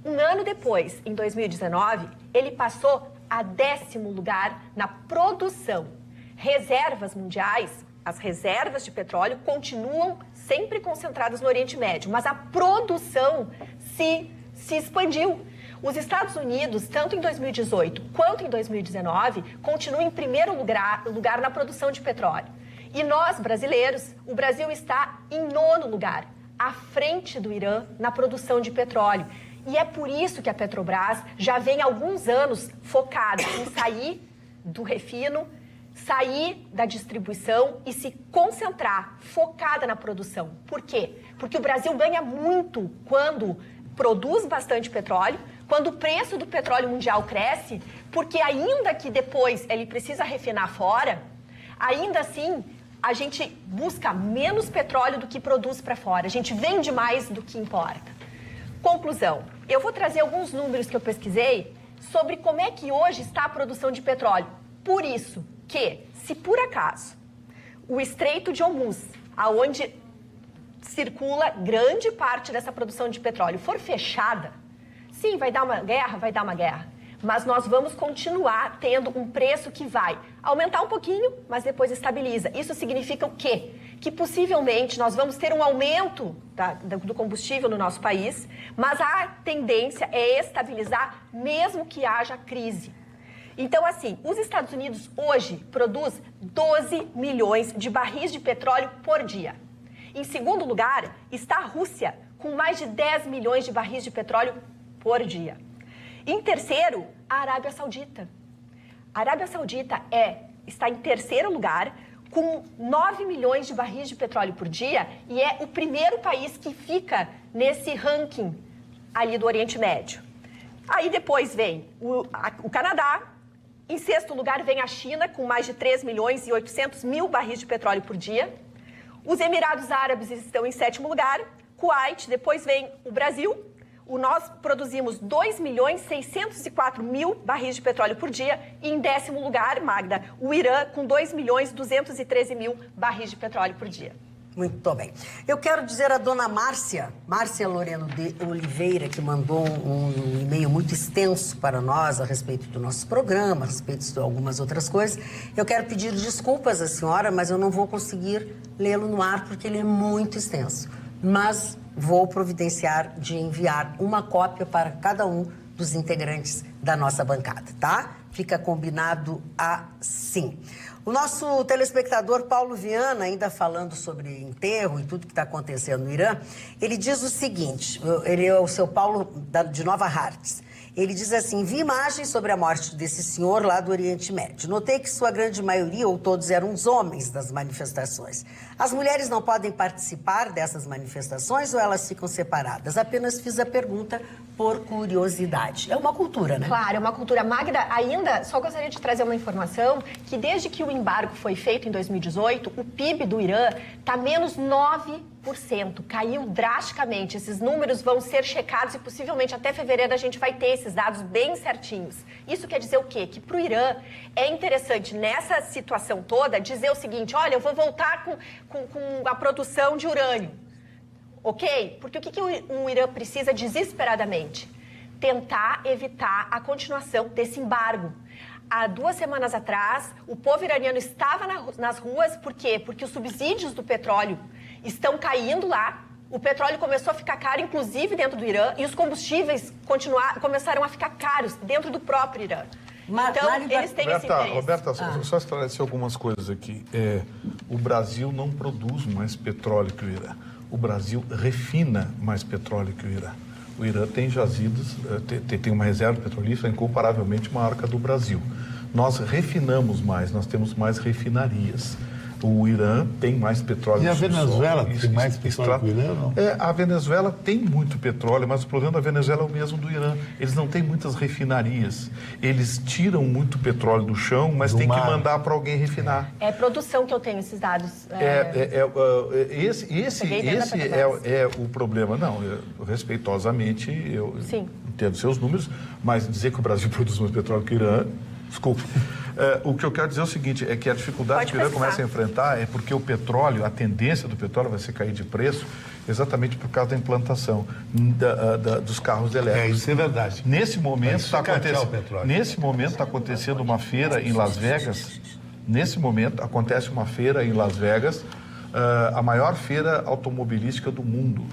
Um ano depois, em 2019, ele passou a 10º lugar na produção. Reservas mundiais, as reservas de petróleo continuam sempre concentradas no Oriente Médio, mas a produção se expandiu. Os Estados Unidos, tanto em 2018 quanto em 2019, continuam em primeiro lugar na produção de petróleo. E nós, brasileiros, o Brasil está em 9º lugar, à frente do Irã na produção de petróleo. E é por isso que a Petrobras já vem há alguns anos focada em sair do refino, sair da distribuição e se concentrar, focada na produção. Por quê? Porque o Brasil ganha muito quando produz bastante petróleo, quando o preço do petróleo mundial cresce, porque ainda que depois ele precisa refinar fora, ainda assim a gente busca menos petróleo do que produz para fora, a gente vende mais do que importa. Conclusão, eu vou trazer alguns números que eu pesquisei sobre como é que hoje está a produção de petróleo. Por isso que, se por acaso o Estreito de Hormuz, aonde circula grande parte dessa produção de petróleo, for fechada, sim, vai dar uma guerra, mas nós vamos continuar tendo um preço que vai aumentar um pouquinho, mas depois estabiliza. Isso significa o quê? Que possivelmente nós vamos ter um aumento do combustível no nosso país, mas a tendência é estabilizar mesmo que haja crise. Então, assim, os Estados Unidos hoje produz 12 milhões de barris de petróleo por dia. Em segundo lugar, está a Rússia, com mais de 10 milhões de barris de petróleo por dia. Em terceiro, a Arábia Saudita. A Arábia Saudita está em terceiro lugar, com 9 milhões de barris de petróleo por dia, e é o primeiro país que fica nesse ranking ali do Oriente Médio. Aí depois vem o Canadá. Em sexto lugar vem a China, com mais de 3 milhões e 800 mil barris de petróleo por dia. Os Emirados Árabes estão em sétimo lugar. Kuwait, depois vem o Brasil. nós produzimos 2.604.000 barris de petróleo por dia. E em 10º lugar, Magda, o Irã com 2.213.000 barris de petróleo por dia. Muito bem. Eu quero dizer à dona Márcia Loreno de Oliveira, que mandou um e-mail muito extenso para nós a respeito do nosso programa, a respeito de algumas outras coisas. Eu quero pedir desculpas à senhora, mas eu não vou conseguir lê-lo no ar porque ele é muito extenso. Mas vou providenciar de enviar uma cópia para cada um dos integrantes da nossa bancada, tá? Fica combinado assim. O nosso telespectador Paulo Viana, ainda falando sobre enterro e tudo que está acontecendo no Irã, ele diz o seguinte, ele é o seu Paulo de Nova Hartz. Ele diz assim, vi imagens sobre a morte desse senhor lá do Oriente Médio. Notei que sua grande maioria, ou todos, eram os homens das manifestações. As mulheres não podem participar dessas manifestações ou elas ficam separadas? Apenas fiz a pergunta por curiosidade. É uma cultura, né? Claro, é uma cultura. Magda, ainda, só gostaria de trazer uma informação, que desde que o embargo foi feito em 2018, o PIB do Irã está menos 9%. Caiu drasticamente. Esses números vão ser checados e possivelmente até fevereiro a gente vai ter esses dados bem certinhos. Isso quer dizer o quê? Que para o Irã é interessante, nessa situação toda, dizer o seguinte, olha, eu vou voltar com a produção de urânio. Ok? Porque o que o Irã precisa desesperadamente? Tentar evitar a continuação desse embargo. Há 2 semanas atrás, o povo iraniano estava nas ruas, por quê? Porque os subsídios do petróleo estão caindo lá, o petróleo começou a ficar caro, inclusive dentro do Irã, e os combustíveis começaram a ficar caros dentro do próprio Irã. Então, eles têm esse interesse. Roberta, só esclarecer algumas coisas aqui. O Brasil não produz mais petróleo que o Irã. O Brasil refina mais petróleo que o Irã. O Irã tem jazidas, tem uma reserva petrolífera incomparavelmente maior que a do Brasil. Nós refinamos mais, nós temos mais refinarias. O Irã tem mais petróleo. E a Venezuela tem mais petróleo que o Irã, não? A Venezuela tem muito petróleo, mas o problema da Venezuela é o mesmo do Irã. Eles não têm muitas refinarias. Eles tiram muito petróleo do chão, mas tem que mandar para alguém refinar. É produção que eu tenho esses dados. Esse é o problema. Não, respeitosamente, eu entendo seus números, mas dizer que o Brasil produz mais petróleo que o Irã, desculpe. O que eu quero dizer é o seguinte, é que a dificuldade que o Irã começa a enfrentar é porque o petróleo, a tendência do petróleo vai ser cair de preço exatamente por causa da implantação dos carros elétricos. Isso é verdade. Nesse momento está acontecendo uma feira em Las Vegas. Nesse momento acontece uma feira em Las Vegas, a maior feira automobilística do mundo.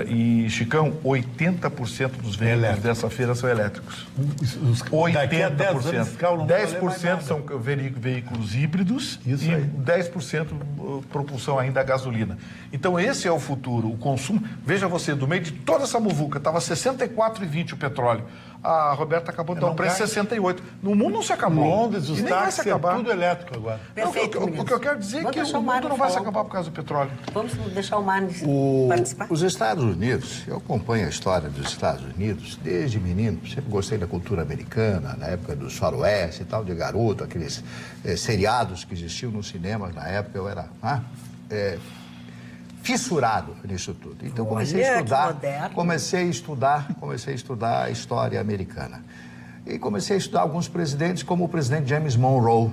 E, Chicão, 80% dos veículos dessa feira são elétricos. 80%. 10% são veículos híbridos e 10% propulsão ainda a gasolina. Então, esse é o futuro. O consumo... Veja você, do meio de toda essa muvuca, estava 64,20 o petróleo. A Roberta acabou de dar um preço de 68. No mundo não se acabou. Londres, os táxis, é tudo elétrico agora. Perfeito, o que eu quero dizer é que o mundo não vai se acabar por causa do petróleo. Vamos deixar o Marnes participar? Os Estados Unidos, eu acompanho a história dos Estados Unidos desde menino, sempre gostei da cultura americana, na época dos faroeste e tal, de garoto, aqueles seriados que existiam nos cinemas na época, eu era fissurado nisso tudo. Então comecei a estudar a história americana. E comecei a estudar alguns presidentes, como o presidente James Monroe,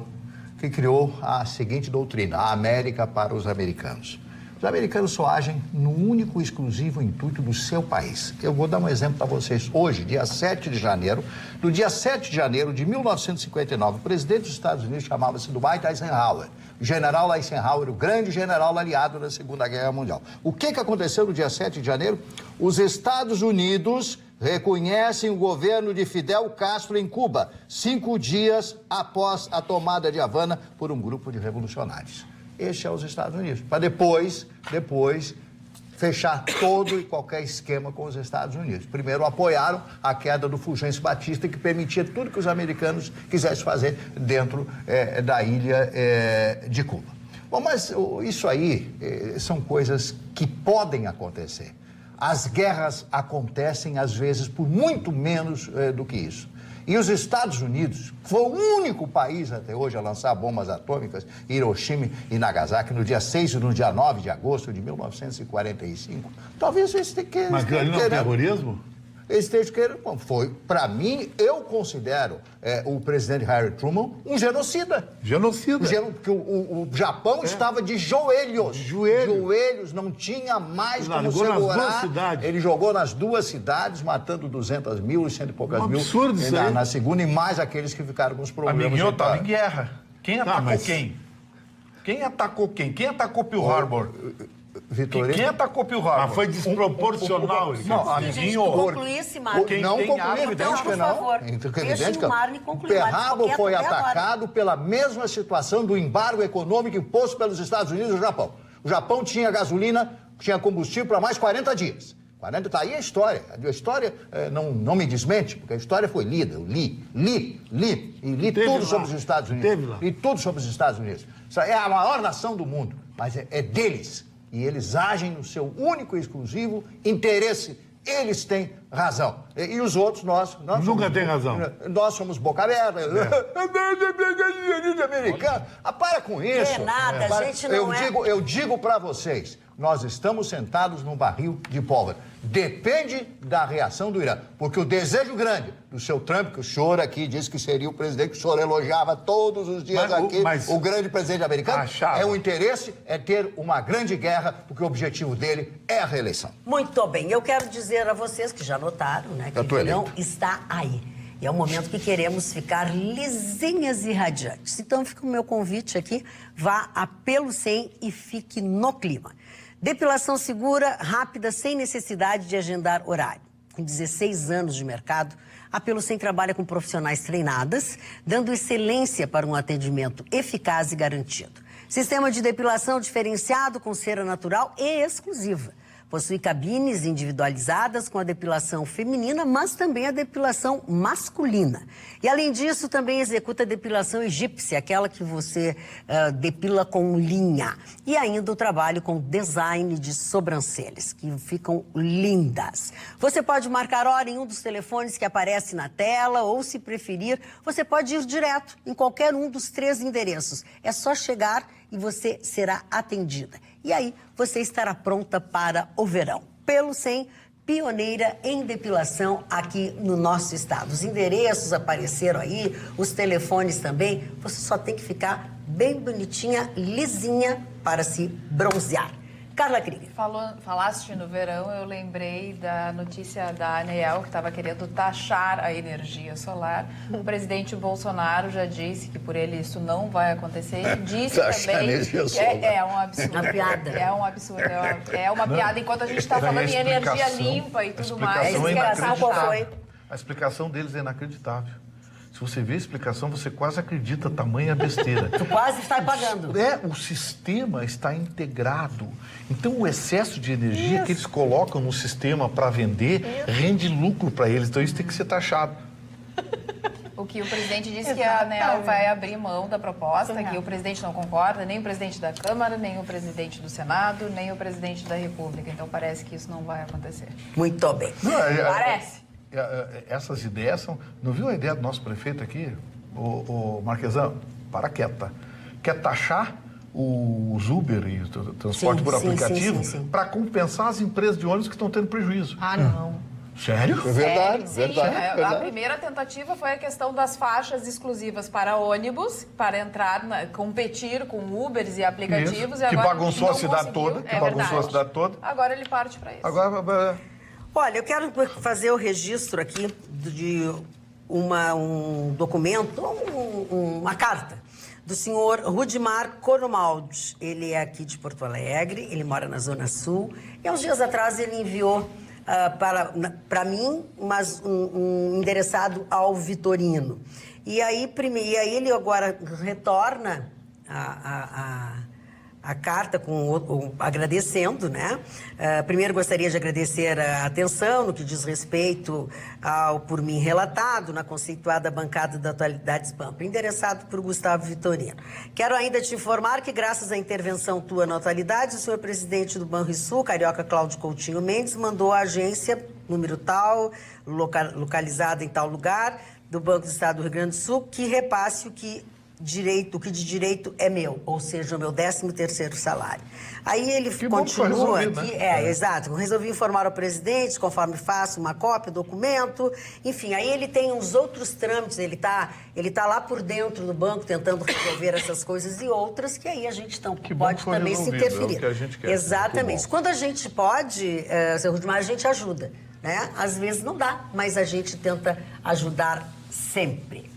que criou a seguinte doutrina: a América para os americanos. Os americanos só agem no único e exclusivo intuito do seu país. Eu vou dar um exemplo para vocês. Hoje, dia 7 de janeiro, no dia 7 de janeiro de 1959, o presidente dos Estados Unidos chamava-se Dwight Eisenhower. O general Eisenhower, o grande general aliado da Segunda Guerra Mundial. O que aconteceu no dia 7 de janeiro? Os Estados Unidos reconhecem o governo de Fidel Castro em Cuba, 5 dias após a tomada de Havana por um grupo de revolucionários. Este é os Estados Unidos. Para depois fechar todo e qualquer esquema com os Estados Unidos. Primeiro apoiaram a queda do Fulgêncio Batista, que permitia tudo que os americanos quisessem fazer dentro da ilha de Cuba. Bom, mas isso aí são coisas que podem acontecer. As guerras acontecem, às vezes, por muito menos do que isso. E os Estados Unidos foi o único país até hoje a lançar bombas atômicas em Hiroshima e Nagasaki no dia 6 e no dia 9 de agosto de 1945. Talvez isso tenha que... Mas aquilo ali não é terrorismo? eles estejam querendo... Bom, para mim, eu considero o presidente Harry Truman um genocida. Porque o Japão estava de joelhos. Joelhos, não tinha mais como segurar. Ele jogou nas 2 cidades, matando 200 mil e 100 e poucas mil. Absurdo isso aí. Na segunda, e mais aqueles que ficaram com os problemas. Amiguinho, estava em guerra. Quem atacou quem? Quem atacou quem? Quem atacou Pearl Harbor? Vitorino? Quem atacou Pearl Harbor? Mas foi desproporcional. Não, amiguinho. Concluísse, Marne. Não concluí, evidente que não. Deixa o Marne concluir. Pearl Harbor foi atacado pela mesma situação do embargo econômico imposto pelos Estados Unidos e o Japão. O Japão tinha gasolina, tinha combustível para mais 40 dias. 40, tá aí a história. A história não me desmente, porque a história foi lida. Eu li tudo sobre os Estados Unidos. Li tudo sobre os Estados Unidos. É a maior nação do mundo, mas é deles. E eles agem no seu único e exclusivo interesse. Eles têm razão. E os outros, nós nunca tem razão. Nós somos boca aberta. Americano. Para com isso. Não é nada, a gente não eu digo para vocês, nós estamos sentados num barril de pólvora. Depende da reação do Irã. Porque o desejo grande do seu Trump, que o senhor aqui disse que seria o presidente que o senhor elogiava todos os dias o grande presidente americano, o interesse é ter uma grande guerra, porque o objetivo dele é a reeleição. Muito bem. Eu quero dizer a vocês que já notaram, né, que o verão está aí. E é um momento que queremos ficar lisinhas e radiantes. Então fica o meu convite aqui, vá a Pelo 100 e fique no clima. Depilação segura, rápida, sem necessidade de agendar horário. Com 16 anos de mercado, a Pelo 100 trabalha com profissionais treinadas, dando excelência para um atendimento eficaz e garantido. Sistema de depilação diferenciado com cera natural e exclusiva. Possui cabines individualizadas com a depilação feminina, mas também a depilação masculina. E, além disso, também executa a depilação egípcia, aquela que você depila com linha. E ainda o trabalho com design de sobrancelhas, que ficam lindas. Você pode marcar hora em um dos telefones que aparece na tela, ou, se preferir, você pode ir direto em qualquer um dos 3 endereços. É só chegar e você será atendida. E aí, você estará pronta para o verão. Pelo 100, pioneira em depilação aqui no nosso estado. Os endereços apareceram aí, os telefones também. Você só tem que ficar bem bonitinha, lisinha, para se bronzear. Carla Krieger. Falaste no verão, eu lembrei da notícia da ANEEL, que estava querendo taxar a energia solar. O presidente Bolsonaro já disse que por ele isso não vai acontecer. E disse também que é um absurdo. Uma piada. É um absurdo. É uma piada, enquanto a gente está falando em energia limpa e tudo mais. A explicação deles é inacreditável. Se você vê a explicação, você quase acredita tamanha besteira. Tu quase está pagando. O sistema está integrado. Então, o excesso de energia que eles colocam no sistema para vender rende lucro para eles. Então, isso tem que ser taxado. O que o presidente disse que a ANEEL vai abrir mão da proposta, que o presidente não concorda, nem o presidente da Câmara, nem o presidente do Senado, nem o presidente da República. Então, parece que isso não vai acontecer. Muito bem. Parece. Essas ideias são... Não viu a ideia do nosso prefeito aqui? O Marquesão, para quieta. Quer taxar os Uber e o transporte por aplicativo para compensar as empresas de ônibus que estão tendo prejuízo. Não. Sério? É verdade, verdade. A primeira tentativa foi a questão das faixas exclusivas para ônibus, para entrar, competir com Ubers e aplicativos. Isso, e que agora bagunçou a cidade toda. Agora ele parte para isso. Agora... Olha, eu quero fazer o registro aqui de um documento, uma carta, do senhor Rudimar Coromaldi. Ele é aqui de Porto Alegre, ele mora na Zona Sul. E há uns dias atrás ele enviou para mim, mas um endereçado ao Vitorino. E aí ele agora retorna a carta agradecendo, né? Primeiro gostaria de agradecer a atenção no que diz respeito ao por mim relatado na conceituada bancada da Atualidades Pampa, endereçado por Gustavo Vitorino. Quero ainda te informar que, graças à intervenção tua na Atualidades, o senhor presidente do Banrisul, carioca Cláudio Coutinho Mendes, mandou à agência, número tal, localizada em tal lugar, do Banco do Estado do Rio Grande do Sul, que repasse o que direito, o que de direito é meu, ou seja, o meu 13º salário. Aí ele Que bom que foi continua resolvido, aqui, né? exato, resolvi informar ao presidente, conforme faço uma cópia, documento, enfim, aí ele tem uns outros trâmites, ele tá lá por dentro do banco tentando resolver essas coisas e outras que aí a gente não Que bom pode que foi também se resolvido, interferir. é o que a gente quer. Exatamente. Muito bom. Quando a gente pode, seu Rudimar, a gente ajuda, né? Às vezes não dá, mas a gente tenta ajudar sempre.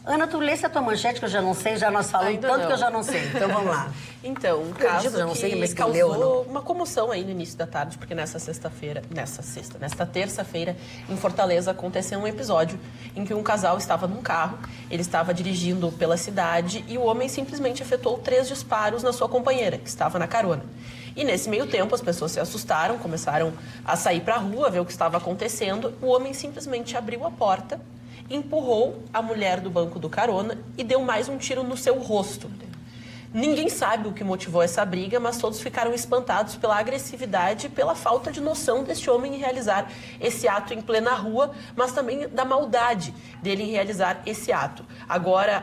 Ana, tu lesse a tua manchete, que eu já não sei, já nós falamos Ainda tanto não. que eu já não sei. Então, vamos lá. Então, um Perdido, caso já não sei, mas que quem leu ou causou uma comoção aí no início da tarde, porque nesta terça-feira, em Fortaleza, aconteceu um episódio em que um casal estava num carro, ele estava dirigindo pela cidade e o homem simplesmente efetuou 3 disparos na sua companheira, que estava na carona. E nesse meio tempo, as pessoas se assustaram, começaram a sair para a rua, ver o que estava acontecendo. O homem simplesmente abriu a porta, empurrou a mulher do banco do carona e deu mais um tiro no seu rosto. Ninguém sabe o que motivou essa briga, mas todos ficaram espantados pela agressividade e pela falta de noção deste homem em realizar esse ato em plena rua, mas também da maldade dele em realizar esse ato. Agora,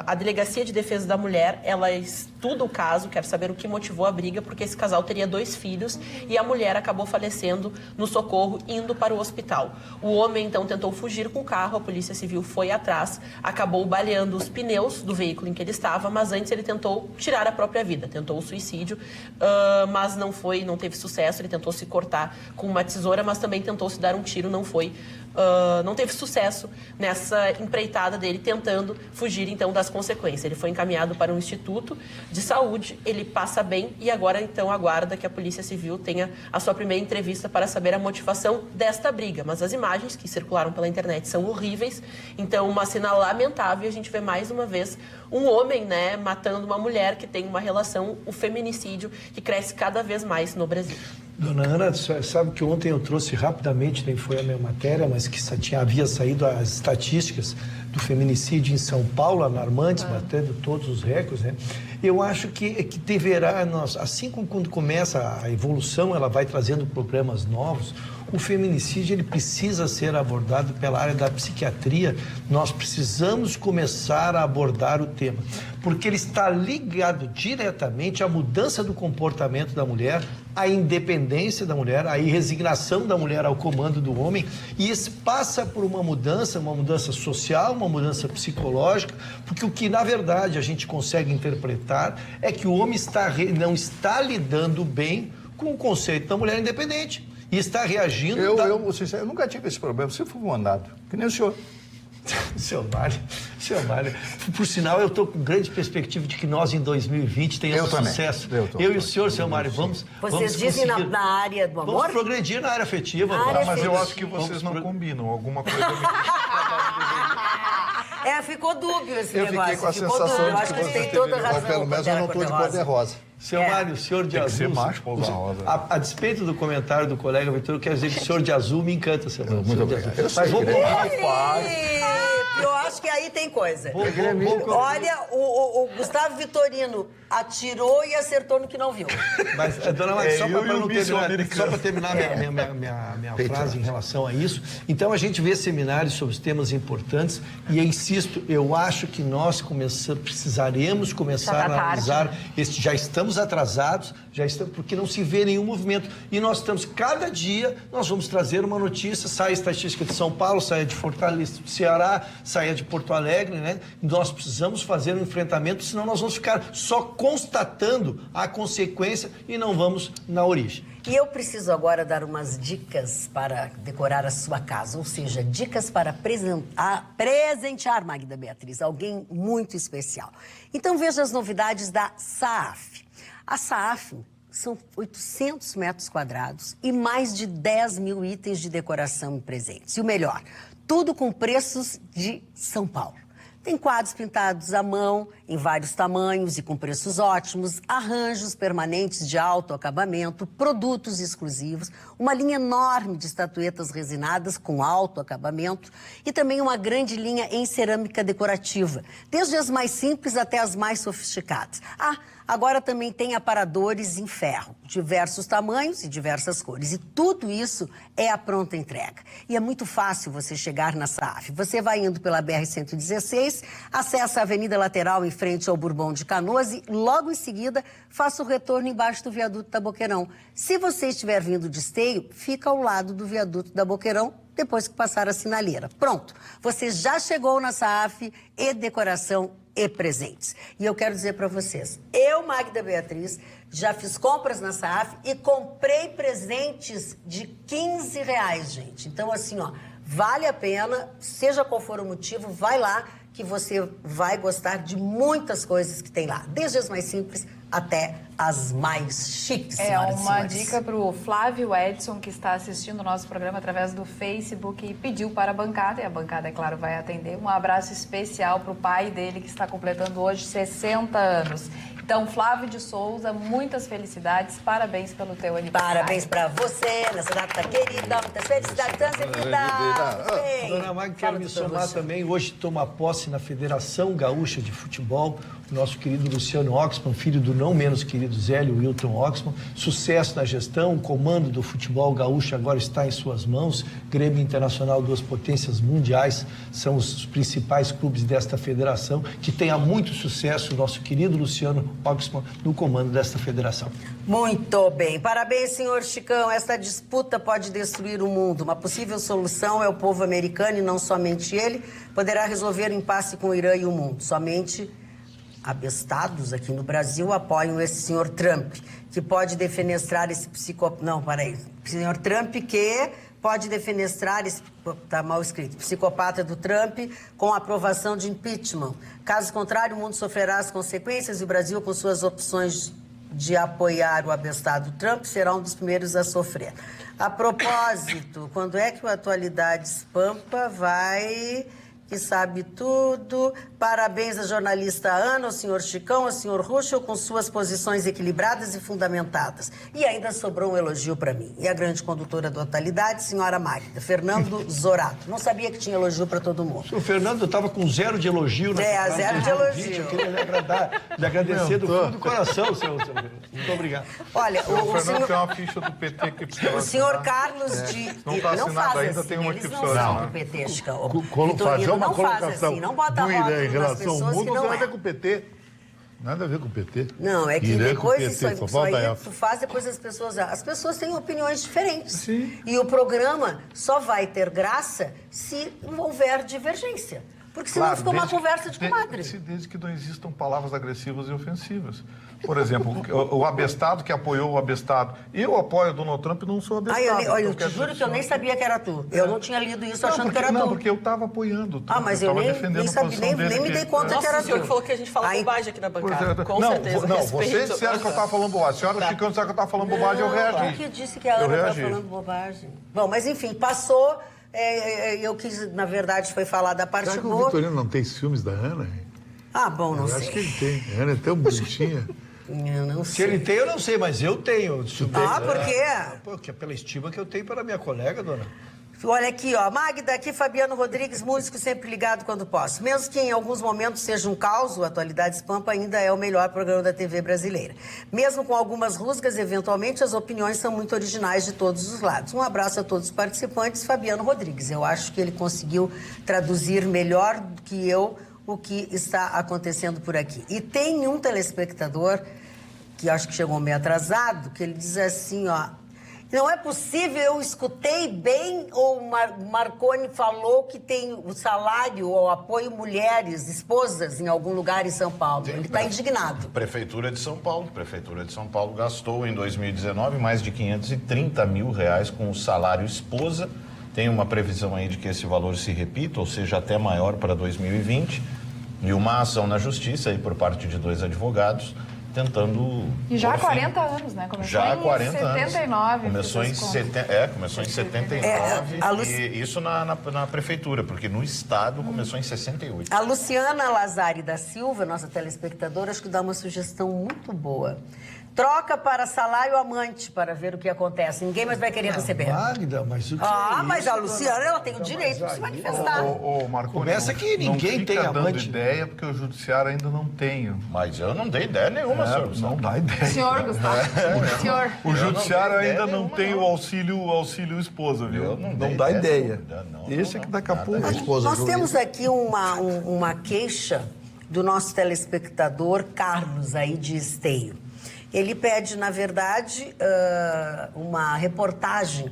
a Delegacia de Defesa da Mulher, ela estuda o caso, quer saber o que motivou a briga, porque esse casal teria 2 filhos e a mulher acabou falecendo no socorro, indo para o hospital. O homem, então, tentou fugir com o carro, a Polícia Civil foi atrás, acabou baleando os pneus do veículo em que ele estava, mas antes ele tentou tirar a própria vida, tentou o suicídio, mas não teve sucesso, ele tentou se cortar com uma tesoura, mas também tentou se dar um tiro, não teve sucesso nessa empreitada dele, tentando fugir, então, das consequências. Ele foi encaminhado para um instituto de saúde, ele passa bem e agora, então, aguarda que a Polícia Civil tenha a sua primeira entrevista para saber a motivação desta briga. Mas as imagens que circularam pela internet são horríveis, então, uma cena lamentável, e a gente vê mais uma vez um homem, né, matando uma mulher que tem uma relação, o feminicídio, que cresce cada vez mais no Brasil. Dona Ana, sabe que ontem eu trouxe rapidamente, nem foi a minha matéria, mas que havia saído as estatísticas do feminicídio em São Paulo, alarmantes, batendo todos os recordes, né? Eu acho que deverá, assim como quando começa a evolução, ela vai trazendo problemas novos, o feminicídio ele precisa ser abordado pela área da psiquiatria. Nós precisamos começar a abordar o tema, porque ele está ligado diretamente à mudança do comportamento da mulher, à independência da mulher, à resignação da mulher ao comando do homem, e isso passa por uma mudança social, uma mudança psicológica, porque o que na verdade a gente consegue interpretar é que o homem não está lidando bem com o conceito da mulher independente. E está reagindo... Eu nunca tive esse problema. Você foi mandado, que nem o senhor. Seu Mário, por sinal, eu estou com grande perspectiva de que nós, em 2020, tenhamos sucesso. Eu e o senhor, seu Mário, vamos... Vocês dizem na área do amor? Vamos progredir na área afetiva. Mas eu acho que vocês não combinam. Alguma coisa ficou dúbio esse eu negócio. Fiquei com a sensação eu acho que tem toda razão. Pelo menos eu não estou de cor-de-rosa. Seu Mário, o senhor de azul... Tem que ser macho para usar rosa. A despeito do comentário do colega Vitor, eu quero dizer que o senhor de azul me encanta, seu Mário. Muito obrigado. Mas vou Eu acho que aí tem coisa. Olha, o Gustavo Vitorino atirou e acertou no que não viu. Mas, dona Maria, só para terminar minha frase em relação a isso, então a gente vê seminários sobre temas importantes e eu insisto, eu acho que nós precisaremos começar a analisar, já estamos atrasados, porque não se vê nenhum movimento. E nós estamos, cada dia, nós vamos trazer uma notícia, sai a estatística de São Paulo, sai de Fortaleza, do Ceará, sai de Porto Alegre, né? Nós precisamos fazer um enfrentamento, senão nós vamos ficar só constatando a consequência e não vamos na origem. E eu preciso agora dar umas dicas para decorar a sua casa, ou seja, dicas para presentear, Magda Beatriz, alguém muito especial. Então veja as novidades da SAAF. A SAAF são 800 metros quadrados e mais de 10 mil itens de decoração e presentes. E o melhor, tudo com preços de São Paulo. Tem quadros pintados à mão, em vários tamanhos e com preços ótimos, arranjos permanentes de alto acabamento, produtos exclusivos, uma linha enorme de estatuetas resinadas com alto acabamento e também uma grande linha em cerâmica decorativa, desde as mais simples até as mais sofisticadas. Agora também tem aparadores em ferro, diversos tamanhos e diversas cores. E tudo isso é a pronta entrega. E é muito fácil você chegar na SAAF. Você vai indo pela BR-116, acessa a avenida lateral em frente ao Bourbon de Canoas e logo em seguida faça o retorno embaixo do viaduto da Boqueirão. Se você estiver vindo de Esteio, fica ao lado do viaduto da Boqueirão, depois que passar a sinaleira. Pronto, você já chegou na SAAF e decoração e presentes. E eu quero dizer para vocês, eu, Magda Beatriz, já fiz compras na SAAF e comprei presentes de R$15, gente. Então, assim, ó, vale a pena, seja qual for o motivo, vai lá que você vai gostar de muitas coisas que tem lá, desde as mais simples até as mais chiques, senhoras e uma senhores. dica para o Flávio Edson, que está assistindo o nosso programa através do Facebook e pediu para a bancada, e a bancada, é claro, vai atender. Um abraço especial para o pai dele, que está completando hoje 60 anos. Então, Flávio de Souza, muitas felicidades, parabéns pelo teu aniversário. Parabéns para você, nessa data querida, muitas felicidades, vida! Dona Magda, quero me somar também. Hoje toma posse na Federação Gaúcha de Futebol o nosso querido Luciano Oxman, filho do não menos querido Zélio Wilton Oxman. Sucesso na gestão, o comando do futebol gaúcho agora está em suas mãos. Grêmio Internacional, duas potências mundiais, são os principais clubes desta federação. Que tenha muito sucesso o nosso querido Luciano Oxman no comando desta federação. Muito bem. Parabéns, senhor Chicão. Esta disputa pode destruir o mundo. Uma possível solução é o povo americano e não somente ele poderá resolver o impasse com o Irã e o mundo. Somente abestados aqui no Brasil apoiam esse senhor Trump, que pode defenestrar esse senhor Trump que pode defenestrar esse, tá mal escrito, psicopata do Trump com a aprovação de impeachment. Caso contrário, o mundo sofrerá as consequências e o Brasil, com suas opções de apoiar o abestado Trump, será um dos primeiros a sofrer. A propósito, quando é que o Atualidades Pampa vai... que sabe tudo. Parabéns à jornalista Ana, ao senhor Chicão, ao senhor Ruschel, com suas posições equilibradas e fundamentadas. E ainda sobrou um elogio para mim. E a grande condutora do Atualidade, senhora Magda, Fernando Zorato. Não sabia que tinha elogio para todo mundo. O Fernando estava com 0 de elogio. Zero de elogio. Eu queria lhe agradecer do fundo do coração, seu Muito obrigado. Olha, o Fernando tem uma ficha do PT que precisa. O senhor Carlos de... Não está assinado ainda, assim, tem uma eles que não precisa são assinar. do PT, Chicão. Fazer uma não faz colocação assim, não bota do Irã rótulo em relação ao pessoas mundo, que não não tem nada a é. ver com o PT. Nada a ver com o PT. Não, é que Irã depois com o isso aí, PT, só falta tu faz, depois as pessoas têm opiniões diferentes. Sim. E o programa só vai ter graça se houver divergência. Porque senão fica uma conversa de comadre. Desde que não existam palavras agressivas e ofensivas. Por exemplo, o abestado que apoiou o abestado. Eu apoio o Donald Trump e não sou abestado. Eu te juro que eu nem sabia que era tu. Eu não tinha lido isso achando que era tu. Não, porque eu estava apoiando o Trump. Mas eu nem sabia, nem me dei conta que era tu. O senhor que falou que a gente fala bobagem aqui na bancada. Com certeza. Não, vocês disseram que eu estava falando bobagem. A senhora Chicão disseram que eu estava falando bobagem, eu reagi. Eu que disse que a Ana estava falando bobagem. Bom, mas enfim, passou. Eu quis, na verdade, foi falar da parte Será que o boa. Vitorino não tem ciúmes da Ana? Bom, não sei. Eu acho que ele tem. A Ana é tão bonitinha. Eu não Se sei. ele tem, eu não sei, mas eu tenho. Por quê? Porque é pela estima que eu tenho para minha colega, dona. Olha aqui, ó, Magda, aqui Fabiano Rodrigues, músico sempre ligado quando posso. Mesmo que em alguns momentos seja um caos, o Atualidades Pampa ainda é o melhor programa da TV brasileira. Mesmo com algumas rusgas, eventualmente, as opiniões são muito originais de todos os lados. Um abraço a todos os participantes, Fabiano Rodrigues. Eu acho que ele conseguiu traduzir melhor do que eu o que está acontecendo por aqui. E tem um telespectador, que acho que chegou meio atrasado, que ele diz assim, ó... Não é possível, eu escutei bem, ou o Marconi falou que tem o salário ou apoio mulheres, esposas, em algum lugar em São Paulo. Ele está indignado. Prefeitura de São Paulo gastou em 2019 mais de R$530 mil com o salário esposa. Tem uma previsão aí de que esse valor se repita, ou seja, até maior para 2020. E uma ação na justiça aí por parte de 2 advogados, tentando... E já há 40 anos, né? Começou já há em 40 79. anos. Começou em 79, e isso na prefeitura, porque no estado começou em 68. A Luciana Lazari da Silva, nossa telespectadora, acho que dá uma sugestão muito boa. Troca para salário amante para ver o que acontece. Ninguém mais vai querer receber. Magda, mas o que mas a Luciana, ela tem o direito de se manifestar. Ô, Marconi, Começa que ninguém tem dando amante. ideia, porque o judiciário ainda não tem. Mas eu não dei ideia nenhuma, senhor Gustavo. Não dá ideia. Senhor Gustavo, senhor. O judiciário dei ainda ideia não tem o auxílio esposa, viu? Eu não dei Não dá ideia ideia. nenhuma. Esse é que daqui a pouco... A esposa Nós juíza. temos aqui uma queixa do nosso telespectador Carlos, aí de Esteio. Ele pede, na verdade, uma reportagem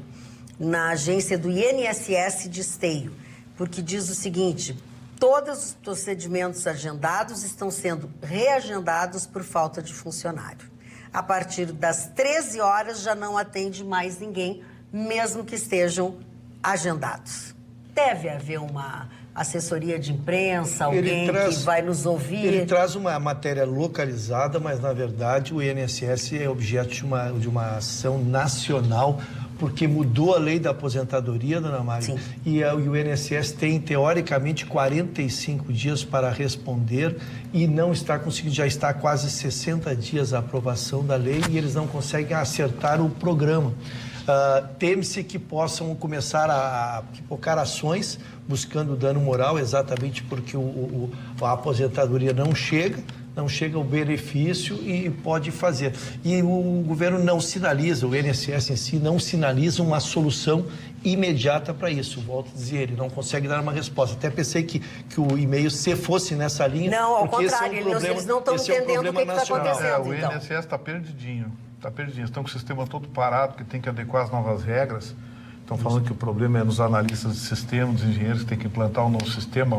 na agência do INSS de Esteio, porque diz o seguinte: todos os procedimentos agendados estão sendo reagendados por falta de funcionário. A partir das 13 horas já não atende mais ninguém, mesmo que estejam agendados. Deve haver uma assessoria de imprensa, alguém que vai nos ouvir. Ele traz uma matéria localizada, mas, na verdade, o INSS é objeto de uma ação nacional, porque mudou a lei da aposentadoria, dona Magda, e o INSS tem, teoricamente, 45 dias para responder e não está conseguindo, já está há quase 60 dias a aprovação da lei e eles não conseguem acertar o programa. Teme-se que possam começar a pipocar ações buscando dano moral, exatamente porque a aposentadoria não chega ao benefício e pode fazer. E o governo não sinaliza, o INSS em si não sinaliza uma solução imediata para isso. Volto a dizer, ele não consegue dar uma resposta. Até pensei que o e-mail, se fosse nessa linha... Não, ao porque contrário, eles não estão entendendo o que está acontecendo. O INSS está perdidinho. Estão com o sistema todo parado, que tem que adequar as novas regras. Estão falando que o problema é nos analistas de sistema, dos engenheiros que têm que implantar um novo sistema.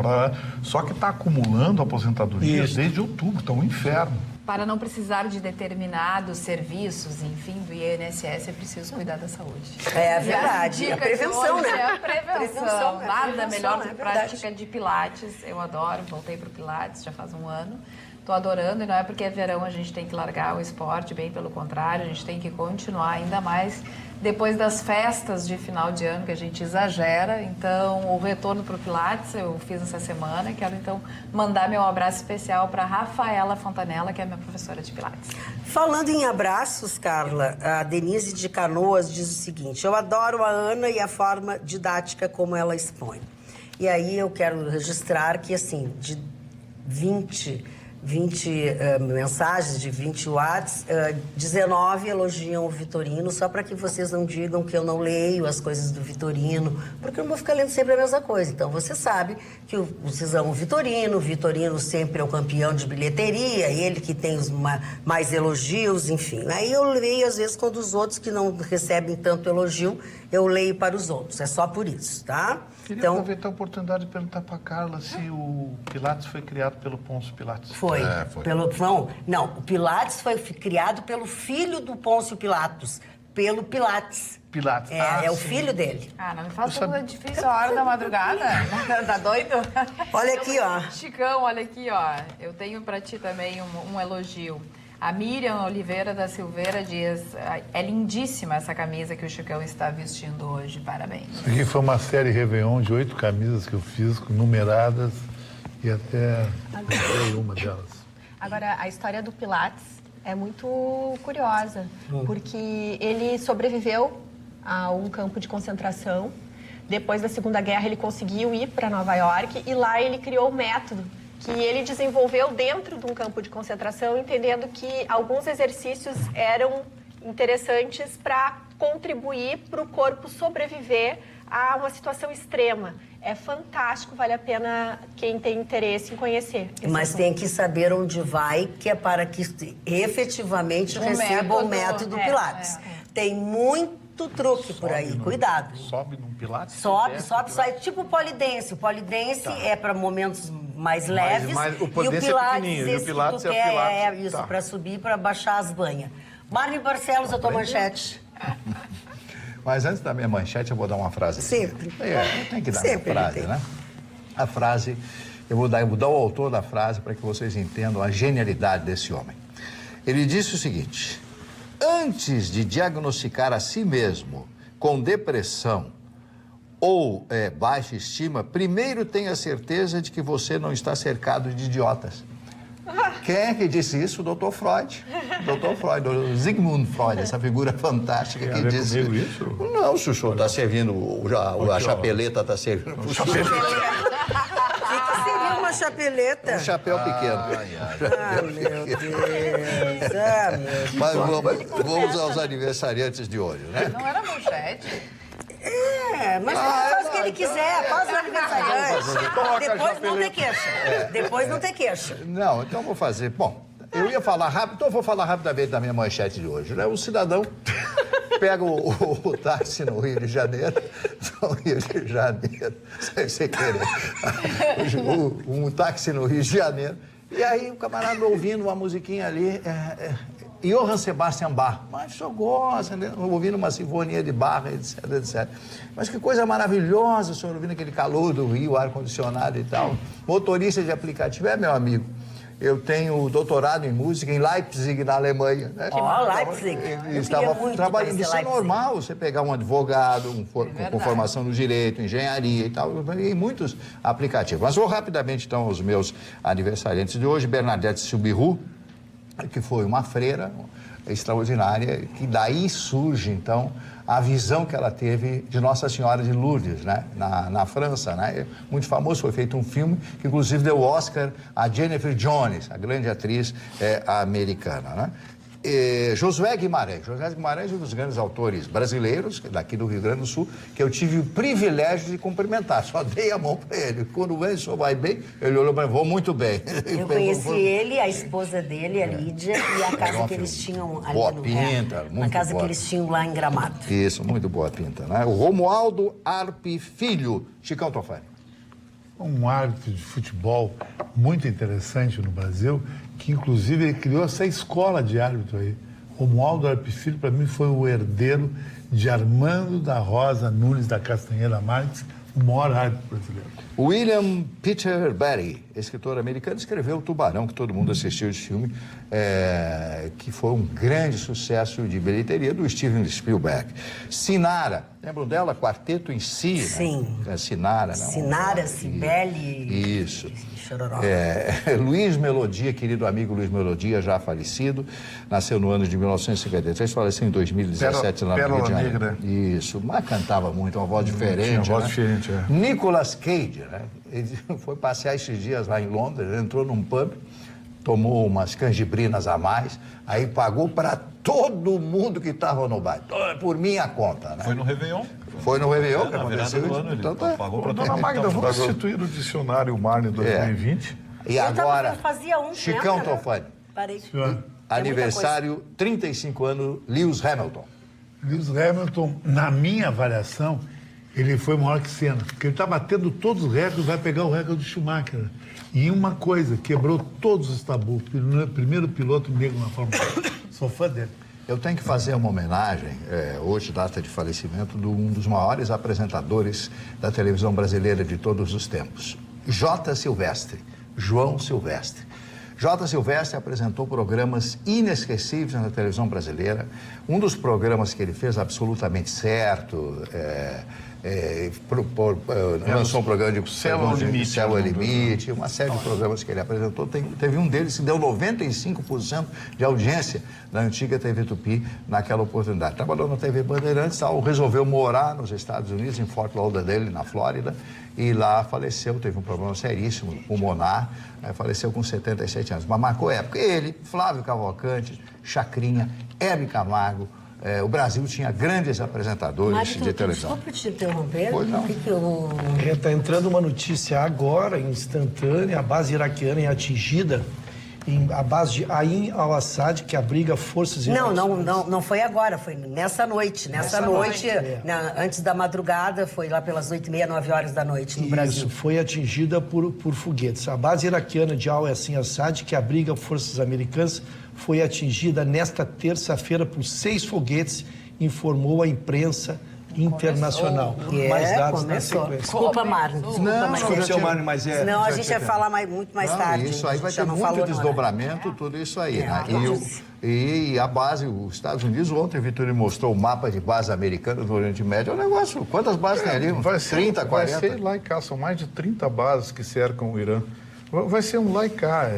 Só que está acumulando aposentadorias desde outubro, está um inferno. Para não precisar de determinados serviços, enfim, do INSS, é preciso cuidar da saúde. É verdade. A A prevenção, né? É a prevenção. Nada melhor do que verdade. prática de pilates. Eu adoro, voltei para o pilates já faz um ano. Estou adorando, e não é porque é verão a gente tem que largar o esporte, bem pelo contrário, a gente tem que continuar, ainda mais depois das festas de final de ano, que a gente exagera. Então, o retorno para o Pilates eu fiz essa semana. Quero, então, mandar meu abraço especial para Rafaela Fontanella, que é minha professora de Pilates. Falando em abraços, Carla, a Denise de Canoas diz o seguinte: eu adoro a Ana e a forma didática como ela expõe. E aí eu quero registrar que, assim, de 20 mensagens, de 20 watts, 19 elogiam o Vitorino, só para que vocês não digam que eu não leio as coisas do Vitorino, porque eu não vou ficar lendo sempre a mesma coisa. Então, você sabe que vocês amam o Vitorino sempre é o campeão de bilheteria, ele que tem os mais elogios, enfim. Aí eu leio, às vezes, quando os outros que não recebem tanto elogio, eu leio para os outros. É só por isso, tá? Queria aproveitar a oportunidade de perguntar para a Carla se o Pilates foi criado pelo Pôncio Pilates. Foi. Não, o Pilates foi criado pelo filho do Pôncio Pilatos, pelo Pilates. Pilates. É o filho dele. Não me faça pergunta difícil a hora da madrugada. Tá doido? Olha aqui, ó. Chicão, olha aqui, ó. Eu tenho para ti também um elogio. A Miriam Oliveira da Silveira diz: é lindíssima essa camisa que o Chicão está vestindo hoje, parabéns. Isso aqui foi uma série Réveillon de 8 camisas que eu fiz, numeradas, e até comprei uma delas. Agora, a história do Pilates é muito curiosa, porque ele sobreviveu a um campo de concentração. Depois da Segunda Guerra, ele conseguiu ir para Nova York e lá ele criou um método que ele desenvolveu dentro de um campo de concentração, entendendo que alguns exercícios eram interessantes para contribuir para o corpo sobreviver a uma situação extrema. É fantástico, vale a pena quem tem interesse em conhecer. Mas tem que saber onde vai, que é para que efetivamente receba o método Pilates. Tem muito truque por aí, cuidado. Sobe num Pilates? Sobe, tipo polidense. O polidense é para momentos mais leves. O polidense é pequenininho, e o Pilates é o Pilates. É isso, para subir, para baixar as banhas. Marli Barcelos, a tua manchete. Mas antes da minha manchete, eu vou dar uma frase. Sempre. Eu tenho que dar uma frase, né? A frase, eu vou dar o autor da frase para que vocês entendam a genialidade desse homem. Ele disse o seguinte: antes de diagnosticar a si mesmo com depressão ou baixa estima, primeiro tenha certeza de que você não está cercado de idiotas. Quem é que disse isso? O Dr. Freud. Dr. Freud, o Sigmund Freud, essa figura fantástica que disse isso. Não, o senhor está servindo, a chapeleta está servindo. O que seria uma chapeleta? Um chapéu pequeno. Ah, meu Deus. Ah, meu Deus. Mas vamos aos aniversariantes de hoje, né? Não era manchete? Mas faz o que ele quiser, faz o aniversariante. Depois não tem queixa. Depois não tem queixa. Não, então eu vou fazer. Bom, eu ia falar rápido, então eu vou falar rapidamente da minha manchete de hoje, né? O cidadão pega o táxi no Rio de Janeiro, sem querer, um táxi no Rio de Janeiro, e aí o camarada ouvindo uma musiquinha ali, Johann Sebastian Bach, mas só gosta, né? Ouvindo uma sinfonia de Bach, etc, etc. Mas que coisa maravilhosa, o senhor ouvindo aquele calor do Rio, ar-condicionado e tal. Motorista de aplicativo, meu amigo. Eu tenho doutorado em música em Leipzig, na Alemanha. Né? Leipzig. Estava trabalhando. Isso é normal, você pegar um advogado, com formação no direito, engenharia e tal, em muitos aplicativos. Mas vou rapidamente, então, aos meus aniversariantes de hoje. Bernadette Soubirous, que foi uma freira extraordinária, que daí surge, então, a visão que ela teve de Nossa Senhora de Lourdes, né? na França, né? Muito famoso, foi feito um filme que, inclusive, deu Oscar a Jennifer Jones, a grande atriz americana, né? Josué Guimarães. Josué Guimarães é um dos grandes autores brasileiros, daqui do Rio Grande do Sul, que eu tive o privilégio de cumprimentar. Só dei a mão para ele. Quando vem, só vai bem, ele olhou para mim, vou muito bem. Eu conheci ele, a esposa dele, a Lídia, e a casa que eles tinham ali boa pinta, muito a casa boa. que eles tinham lá em Gramado. Isso, muito boa pinta, né? O Romualdo Arpe Filho, Chicão Tofani. Um árbitro de futebol muito interessante no Brasil, que inclusive ele criou essa escola de árbitro aí. Romualdo Arpe Filho, para mim, foi o herdeiro de Armando da Rosa Nunes da Castanheira Marques, o maior árbitro brasileiro. William Peter Barry, escritor americano, escreveu O Tubarão, que todo mundo assistiu esse filme, que foi um grande sucesso de bilheteria do Steven Spielberg. Sinara, lembram dela? Quarteto em Si, Sim. Né? Sinara, não? Sinara, Cibele. Isso. Chororó. Luiz Melodia, querido amigo Luiz Melodia, já falecido, nasceu no ano de 1953, faleceu em 2017 lá no Rio de Janeiro. Negra. Isso, mas cantava muito, uma voz diferente. Tinha uma voz né? diferente, Nicolas Cage, né? Ele foi passear esses dias lá em Londres, ele entrou num pub, tomou umas canjibrinas a mais, aí pagou para todo mundo que estava no bar, por minha conta, né? Foi no Réveillon? Foi no Réveillon que na virada aconteceu do isso. ano, ele Então, pagou para Dona Magda, vamos substituir o dicionário Marne 2020? E agora, fazia um Chicão tempo, né? Tofani, Parei. aniversário, 35 anos, Lewis Hamilton. Lewis Hamilton, na minha avaliação, ele foi maior que Senna, porque ele está batendo todos os recordes, vai pegar o recorde do Schumacher. E uma coisa, quebrou todos os tabus. Primeiro piloto negro na Fórmula 1. Sou fã dele. Eu tenho que fazer uma homenagem, hoje data de falecimento, de um dos maiores apresentadores da televisão brasileira de todos os tempos, J. Silvestre, João Silvestre. J. Silvestre apresentou programas inesquecíveis na televisão brasileira. Um dos programas que ele fez absolutamente certo, lançou um programa de Célula Limite. Célula Limite, uma série de programas que ele apresentou. Teve um deles que deu 95% de audiência na antiga TV Tupi naquela oportunidade. Trabalhou na TV Bandeirantes, resolveu morar nos Estados Unidos, em Fort Lauderdale, na Flórida, e lá faleceu, teve um problema seríssimo, pulmonar, faleceu com 77 anos, mas marcou época. Ele, Flávio Cavalcante, Chacrinha, Hebe Camargo, o Brasil tinha grandes apresentadores de televisão. Desculpa te interromper. Pois não. Está entrando uma notícia agora, instantânea, a base iraquiana é atingida, a base de Ain al-Assad, que abriga forças iraquianas. Não foi agora, foi nessa noite. Nessa noite, antes da madrugada, foi lá pelas 8h30, 9 horas da noite no Brasil. Isso, foi atingida por foguetes. A base iraquiana de al-Assad, que abriga forças americanas, foi atingida nesta terça-feira por 6 foguetes, informou a imprensa internacional. Mais dados na sequência. Desculpa, Mário. Desculpa, seu Mário, mas Senão a gente vai falar muito mais tarde. Isso aí vai ter muito desdobramento, tudo isso aí, né? E a base, os Estados Unidos, ontem o Vitorino mostrou o mapa de bases americanas do Oriente Médio, é um negócio, quantas bases tem ali? 30, 40? Vai ser lá e cá, são mais de 30 bases que cercam o Irã. Vai ser um lá e cá,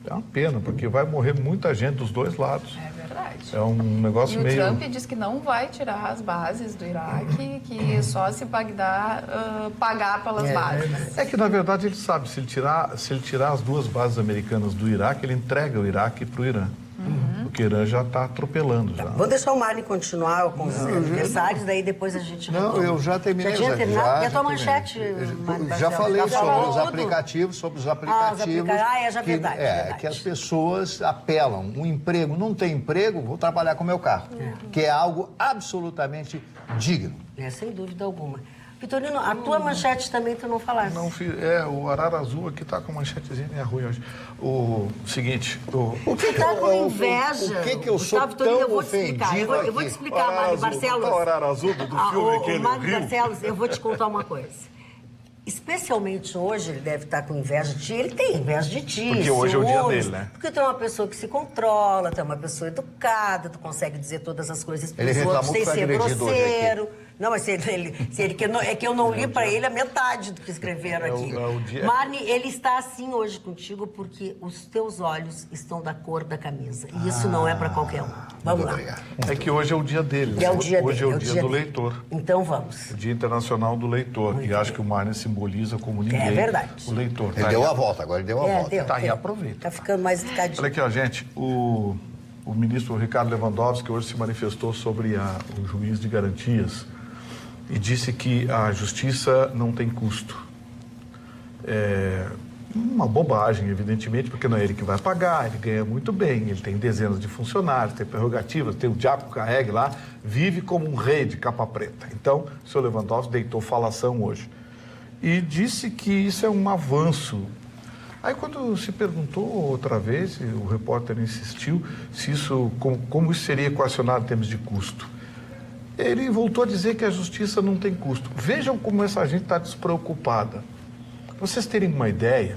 É uma pena, porque vai morrer muita gente dos dois lados. É verdade. É um negócio E meio... o Trump diz que não vai tirar as bases do Iraque, que só se Bagdá pagar pelas bases. É que, na verdade, ele sabe, se ele tirar as 2 bases americanas do Iraque, ele entrega o Iraque para o Irã. Porque o Irã já está atropelando. Já. Vou deixar o Marley continuar com os aniversários, daí depois a gente... Não, eu já terminei. Já tinha terminado? E a tua manchete, Marley Já falei Barcelos? sobre os aplicativos, Já verdade. Que as pessoas apelam. Um emprego, não tem emprego, vou trabalhar com o meu carro. Que é algo absolutamente digno. Sem dúvida alguma. Vitorino, a tua manchete também tu não falaste. Não, o Arara Azul aqui tá com manchetezinha meio ruim hoje. O seguinte... Você tá com inveja. O que eu sou tão ofendido Eu vou te explicar, Mário Barcelos. O Arara Azul do filme que ele Mário Barcelos, eu vou te contar uma coisa. Especialmente hoje, ele deve estar com inveja de ti. Ele tem inveja de ti. Porque hoje é o dia dele, né? Porque tu é uma pessoa que se controla, tu é uma pessoa educada, tu consegue dizer todas as coisas para os outros sem ser grosseiro. Não, mas é que eu não li para ele a metade do que escreveram aqui. Marne, ele está assim hoje contigo porque os teus olhos estão da cor da camisa. E isso não é para qualquer um. Vamos lá. É que hoje é o dia dele. Hoje é o dia do leitor. Então vamos. O Dia Internacional do Leitor. E acho que o Marne simboliza como ninguém. É verdade. O leitor. Ele deu a volta, agora ele deu a volta. Tá aí, aproveita. Tá ficando mais educadinho. Olha aqui, ó, gente. O ministro Ricardo Lewandowski hoje se manifestou sobre o juiz de garantias e disse que a justiça não tem custo. É uma bobagem, evidentemente, porque não é ele que vai pagar, ele ganha muito bem, ele tem dezenas de funcionários, tem prerrogativas, tem o diabo carregue lá, vive como um rei de capa preta. Então, o senhor Lewandowski deitou falação hoje. E disse que isso é um avanço. Aí, quando se perguntou outra vez, o repórter insistiu, se isso, como isso seria equacionado em termos de custo. Ele voltou a dizer que a justiça não tem custo. Vejam como essa gente está despreocupada. Para vocês terem uma ideia,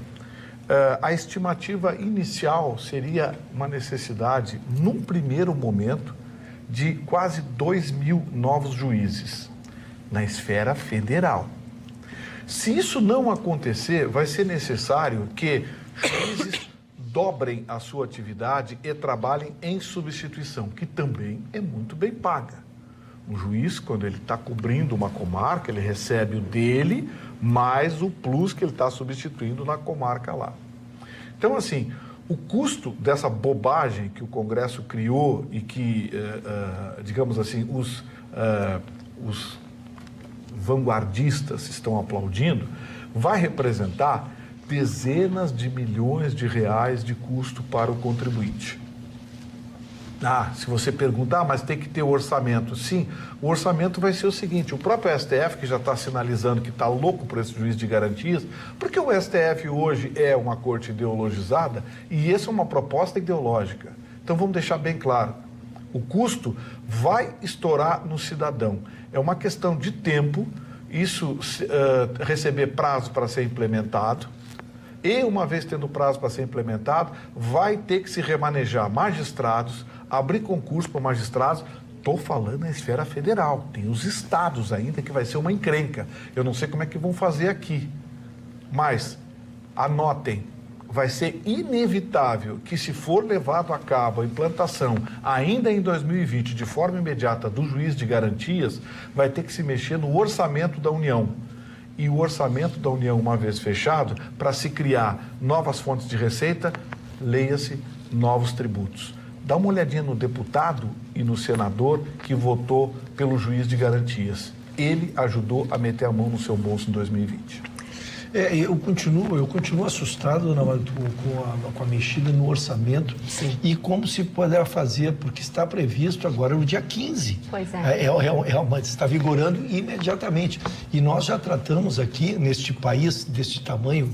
a estimativa inicial seria uma necessidade, num primeiro momento, de quase 2.000 novos juízes na esfera federal. Se isso não acontecer, vai ser necessário que juízes dobrem a sua atividade e trabalhem em substituição, que também é muito bem paga. Um juiz, quando ele está cobrindo uma comarca, ele recebe o dele, mais o plus que ele está substituindo na comarca lá. Então, assim, o custo dessa bobagem que o Congresso criou e que, digamos assim, os vanguardistas estão aplaudindo, vai representar dezenas de milhões de reais de custo para o contribuinte. Se você perguntar, mas tem que ter o orçamento. Sim, o orçamento vai ser o seguinte, o próprio STF, que já está sinalizando que está louco por esse juiz de garantias, porque o STF hoje é uma corte ideologizada e essa é uma proposta ideológica. Então vamos deixar bem claro, o custo vai estourar no cidadão. É uma questão de tempo, isso receber prazo para ser implementado, e uma vez tendo prazo para ser implementado, vai ter que se remanejar magistrados, abrir concurso para magistrados. Estou falando na esfera federal, tem os estados ainda que vai ser uma encrenca. Eu não sei como é que vão fazer aqui, mas anotem, vai ser inevitável que, se for levado a cabo a implantação ainda em 2020 de forma imediata do juiz de garantias, vai ter que se mexer no orçamento da União. E o orçamento da União, uma vez fechado, para se criar novas fontes de receita, leia-se novos tributos. Dá uma olhadinha no deputado e no senador que votou pelo juiz de garantias. Ele ajudou a meter a mão no seu bolso em 2020. Eu continuo assustado, Dona Maria, com a mexida no orçamento. Sim. E como se poderá fazer, porque está previsto agora no dia 15. Pois é. Está vigorando imediatamente. E nós já tratamos aqui, neste país, deste tamanho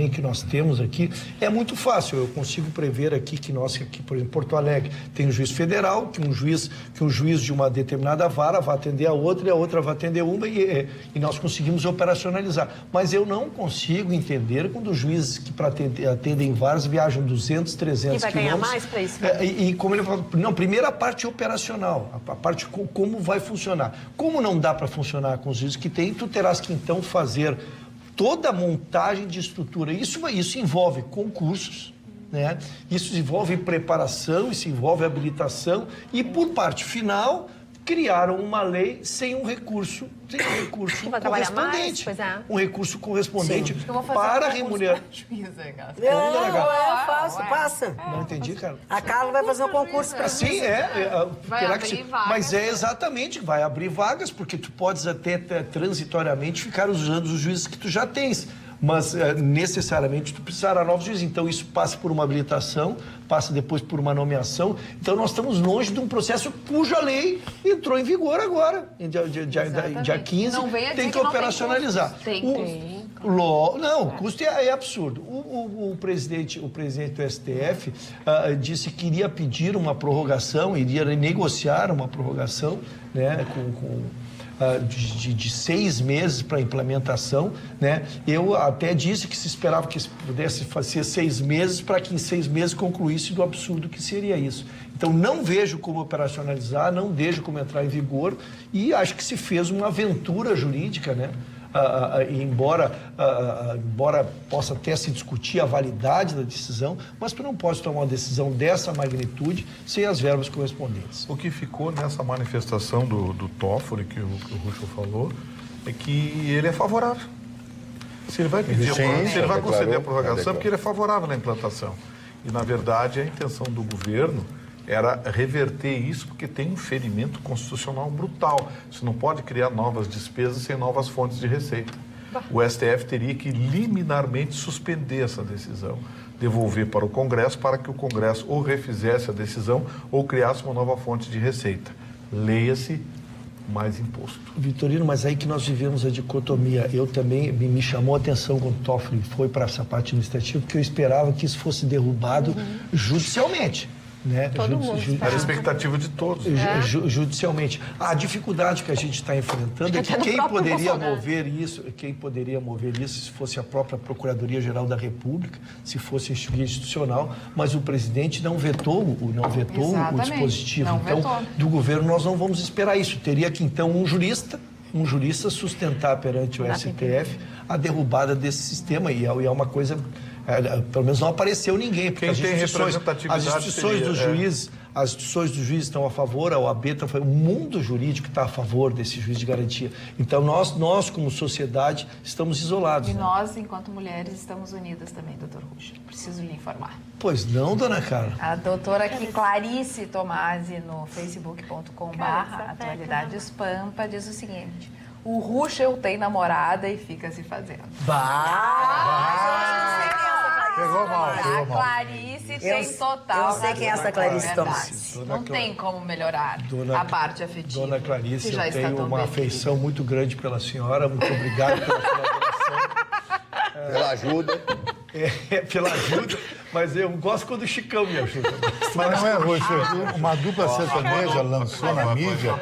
que nós temos aqui, é muito fácil. Eu consigo prever aqui que nós, por exemplo, Porto Alegre, tem um juiz federal, que um juiz de uma determinada vara vai atender a outra e a outra vai atender uma e nós conseguimos operacionalizar. Mas eu não consigo entender quando os juízes que atendem varas viajam 200, 300 quilômetros. E vai ganhar mais para isso? E como ele falou, não, primeiro a parte operacional, a parte como vai funcionar. Como não dá para funcionar com os juízes que tem, tu terás que então fazer toda a montagem de estrutura. Isso envolve concursos, né? Isso envolve preparação, isso envolve habilitação e, por parte final, criaram uma lei sem um recurso vai trabalhar mais, correspondente. pois é. Um recurso correspondente Eu vou fazer para um remunerar. Passa. Não entendi, cara. A Carla vai fazer um concurso para Sim, Vai terá abrir que ser. vagas Mas é também. exatamente, vai abrir vagas, porque tu podes até transitoriamente ficar usando os juízes que tu já tens. Mas necessariamente tu precisará de novos juízes. Então isso passa por uma habilitação, passa depois por uma nomeação. Então nós estamos longe de um processo cuja lei entrou em vigor agora. Dia 15 Não venha tem dizer que que não tem operacionalizar. custo. Tem. Não, o custo é absurdo. O presidente do STF disse que iria pedir uma prorrogação, iria negociar uma prorrogação, né, de 6 meses para implementação, né? Eu até disse que se esperava que pudesse fazer 6 meses para que em 6 meses concluísse do absurdo que seria isso. Então não vejo como operacionalizar, não vejo como entrar em vigor e acho que se fez uma aventura jurídica, né? Embora possa até se discutir a validade da decisão, mas tu não pode tomar uma decisão dessa magnitude sem as verbas correspondentes. O que ficou nessa manifestação do Toffoli, que o Ruschel falou, é que ele é favorável. Se ele vai pedir, se ele vai conceder a prorrogação, porque ele é favorável na implantação. E, na verdade, a intenção do governo era reverter isso, porque tem um ferimento constitucional brutal. Você não pode criar novas despesas sem novas fontes de receita. O STF teria que liminarmente suspender essa decisão, devolver para o Congresso, para que o Congresso ou refizesse a decisão ou criasse uma nova fonte de receita. Leia-se mais imposto. Vitorino, mas aí que nós vivemos a dicotomia. Eu também, me chamou a atenção quando o Toffoli foi para essa parte administrativa, porque eu esperava que isso fosse derrubado judicialmente. Né? Era a expectativa de todos. Judicialmente. A dificuldade que a gente está enfrentando é que quem poderia mover isso se fosse a própria Procuradoria-Geral da República, se fosse via institucional, mas o presidente não vetou o dispositivo. Então, do governo nós não vamos esperar isso. Teria que, então, um jurista sustentar perante o STF a derrubada desse sistema, e é uma coisa... pelo menos não apareceu ninguém, porque as instituições dos juízes estão a favor, a OAB está a favor, o mundo jurídico está a favor desse juiz de garantia. Então nós como sociedade estamos isolados. E nós, enquanto mulheres, estamos unidas também, doutor Ruschel. Preciso lhe informar. Pois não, dona Carla? A doutora aqui, Clarice Tomasi, no facebook.com/Atualidades Pampa, diz o seguinte: o Ruschel tem namorada e fica se fazendo. Pegou mal. A Clarice tem total. Eu sei quem é essa Clarice Tomasi. Não tem como melhorar a parte afetiva. Dona Clarice, que já eu tenho está uma afeição muito grande pela senhora. Muito obrigado pela colaboração. Pela ajuda. Pela ajuda, mas eu gosto quando o Chicão me ajuda. Mas não é, Ruschel, uma dupla sertaneja lançou na mídia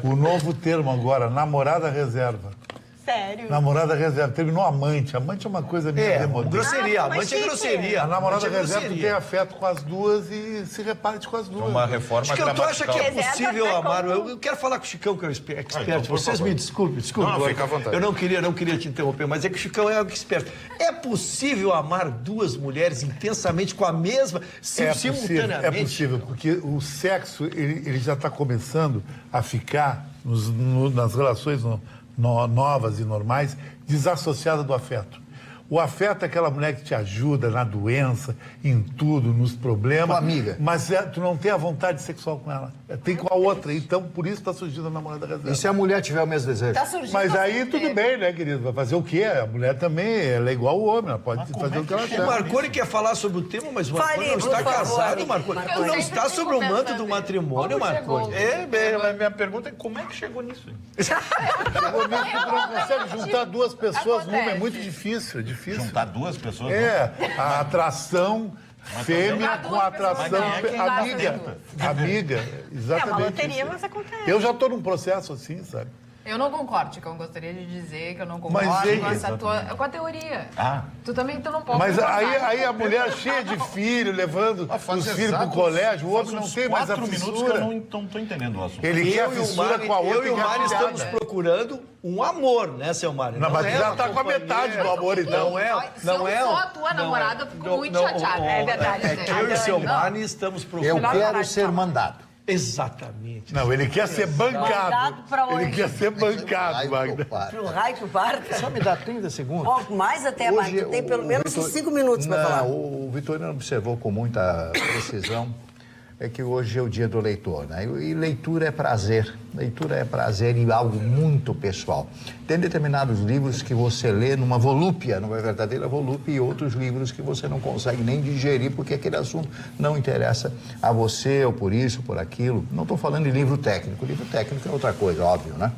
o novo termo agora, namorada reserva. Sério? Namorada reserva. Terminou amante. Amante é uma coisa meio demodê. Grosseria. Amante é grosseria. A namorada Amante é reserva grosseria. tem afeto com as duas e se reparte com as duas. Uma reforma Chicão, tu acha que é gramatical. possível amar? Eu quero falar com o Chicão, que é o expert. então, por Vocês favor. me desculpem. Não, fica à vontade. Eu não queria te interromper, mas é que o Chicão é o expert. É possível amar duas mulheres intensamente com a mesma, simultaneamente? É possível, porque o sexo ele já está começando a ficar nas relações novas e normais, desassociada do afeto. O afeto é aquela mulher que te ajuda na doença, em tudo, nos problemas. Tua amiga. Mas tu não tem a vontade sexual com ela. Tem com a outra. Então, por isso está surgindo a namorada reserva. E se a mulher tiver o mesmo desejo? Tá surgindo. Mas aí tudo bem, né, querido? Vai fazer o quê? A mulher também, ela é igual ao homem, ela pode fazer o que ela O quer. Marconi quer falar sobre o tema, mas o Marconi não por está favor. casado, Marconi. Tu não está sobre o manto do matrimônio, Marconi. Minha pergunta é como é que chegou nisso? Chegou mesmo que tu não consegue juntar duas pessoas numa, é muito difícil, é difícil. Juntar duas pessoas? A atração fêmea com a atração amiga. Amiga, exatamente. É uma loteria, isso. mas acontece. Eu já estou num processo assim, sabe? Eu não concordo, Chico. Eu gostaria de dizer que eu não concordo com a teoria. Tu também não pode. Mas aí a mulher cheia de filho, levando os filhos pro colégio, o outro não tem mais a 4 minutos fissura. que eu não tô entendendo o assunto. Ele quer a fissura com a outra. Eu e o Mário estamos procurando um amor, né, seu Mário? Não, mas já tá com a metade do amor, então. Não é só a tua namorada, eu fico muito chateada. É verdade. É que eu e o seu Mário estamos procurando. Eu quero ser mandado. Exatamente. Não, ele quer ser bancado. Mandado pra onde? Ele quer ser bancado, Magda. Pro raio que o parta. Só me dá 30 segundos. Mais até, Magda. Tem pelo menos uns 5 minutos para falar. O Vitorino observou com muita precisão que hoje é o dia do leitor, né? E leitura é prazer. Leitura é prazer e algo muito pessoal. Tem determinados livros que você lê numa volúpia, numa verdadeira volúpia, e outros livros que você não consegue nem digerir porque aquele assunto não interessa a você, ou por isso, ou por aquilo. Não estou falando de livro técnico. Livro técnico é outra coisa, óbvio, né?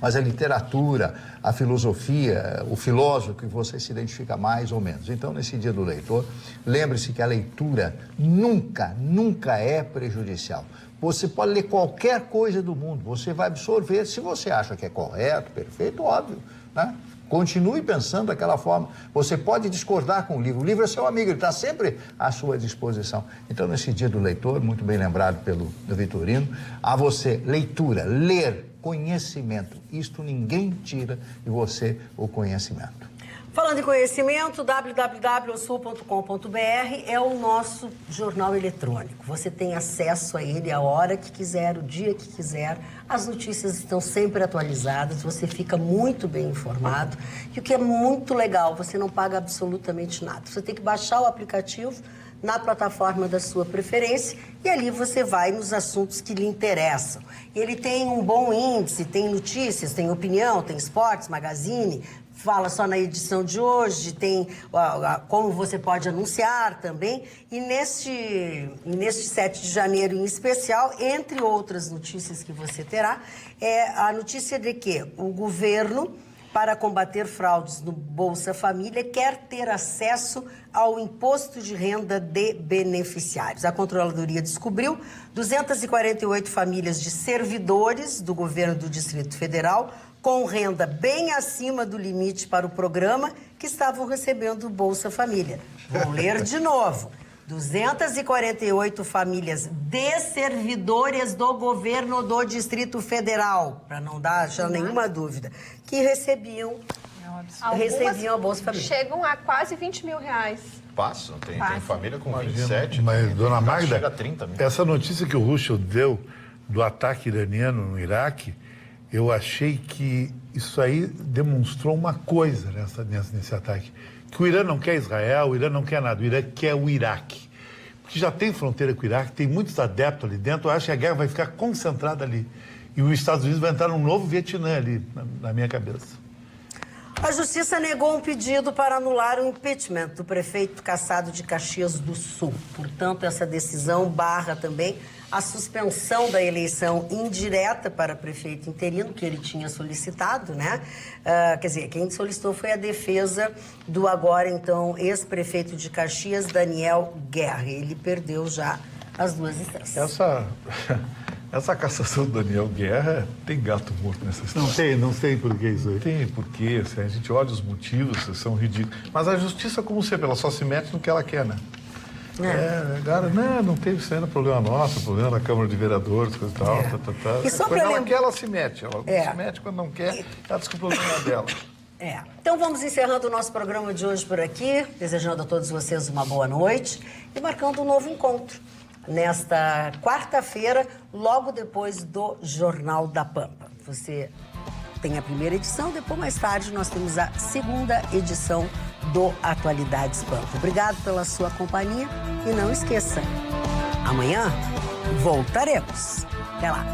Mas a literatura, a filosofia, o filósofo que você se identifica mais ou menos. Então, nesse dia do leitor, lembre-se que a leitura nunca é prejudicial. Você pode ler qualquer coisa do mundo, você vai absorver, se você acha que é correto, perfeito, óbvio, né? Continue pensando daquela forma. Você pode discordar com o livro é seu amigo, ele está sempre à sua disposição. Então, nesse dia do leitor, muito bem lembrado pelo Vitorino, a você, leitura, ler, conhecimento. Isto ninguém tira de você o conhecimento. Falando em conhecimento, www.sul.com.br é o nosso jornal eletrônico. Você tem acesso a ele a hora que quiser, o dia que quiser. As notícias estão sempre atualizadas, você fica muito bem informado. E o que é muito legal, você não paga absolutamente nada. Você tem que baixar o aplicativo na plataforma da sua preferência e ali você vai nos assuntos que lhe interessam. Ele tem um bom índice, tem notícias, tem opinião, tem esportes, magazine, fala só na edição de hoje, tem como você pode anunciar também. E neste 7 de janeiro em especial, entre outras notícias que você terá, é a notícia de que o governo, para combater fraudes no Bolsa Família, quer ter acesso ao imposto de renda de beneficiários. A Controladoria descobriu 248 famílias de servidores do governo do Distrito Federal com renda bem acima do limite para o programa que estavam recebendo o Bolsa Família. Vou ler de novo. 248 famílias de servidores do governo do Distrito Federal, para não deixar nenhuma dúvida, que recebiam a Bolsa Família. Chegam a quase 20 mil reais. Passam, tem família com 27. Mas, dona Magda, chega a 30 mil. Essa notícia que o Ruschel deu do ataque iraniano no Iraque, eu achei que isso aí demonstrou uma coisa nesse ataque. Que o Irã não quer Israel, o Irã não quer nada, o Irã quer o Iraque. Porque já tem fronteira com o Iraque, tem muitos adeptos ali dentro, eu acho que a guerra vai ficar concentrada ali. E os Estados Unidos vai entrar num novo Vietnã ali, na minha cabeça. A Justiça negou um pedido para anular o impeachment do prefeito cassado de Caxias do Sul. Portanto, essa decisão barra também a suspensão da eleição indireta para prefeito interino, que ele tinha solicitado, né? Quer dizer, quem solicitou foi a defesa do agora, então, ex-prefeito de Caxias, Daniel Guerra. Ele perdeu já as duas instâncias. Essa cassação do Daniel Guerra tem gato morto nessa história. Não sei por que isso aí. Tem porquê, assim, a gente olha os motivos, são ridículos. Mas a justiça, como sempre, ela só se mete no que ela quer, né? Cara, não teve isso aí, não é problema nosso, problema da Câmara de Vereadores, coisa e tal. E só quando ela lembrar... quer, ela se mete. Ela se mete quando não quer, ela diz que o problema é dela. Então vamos encerrando o nosso programa de hoje por aqui, desejando a todos vocês uma boa noite e marcando um novo encontro nesta quarta-feira, logo depois do Jornal da Pampa. Você tem a primeira edição, depois mais tarde nós temos a segunda edição do Atualidades Pampa. Obrigado pela sua companhia e não esqueça, amanhã voltaremos. Até lá.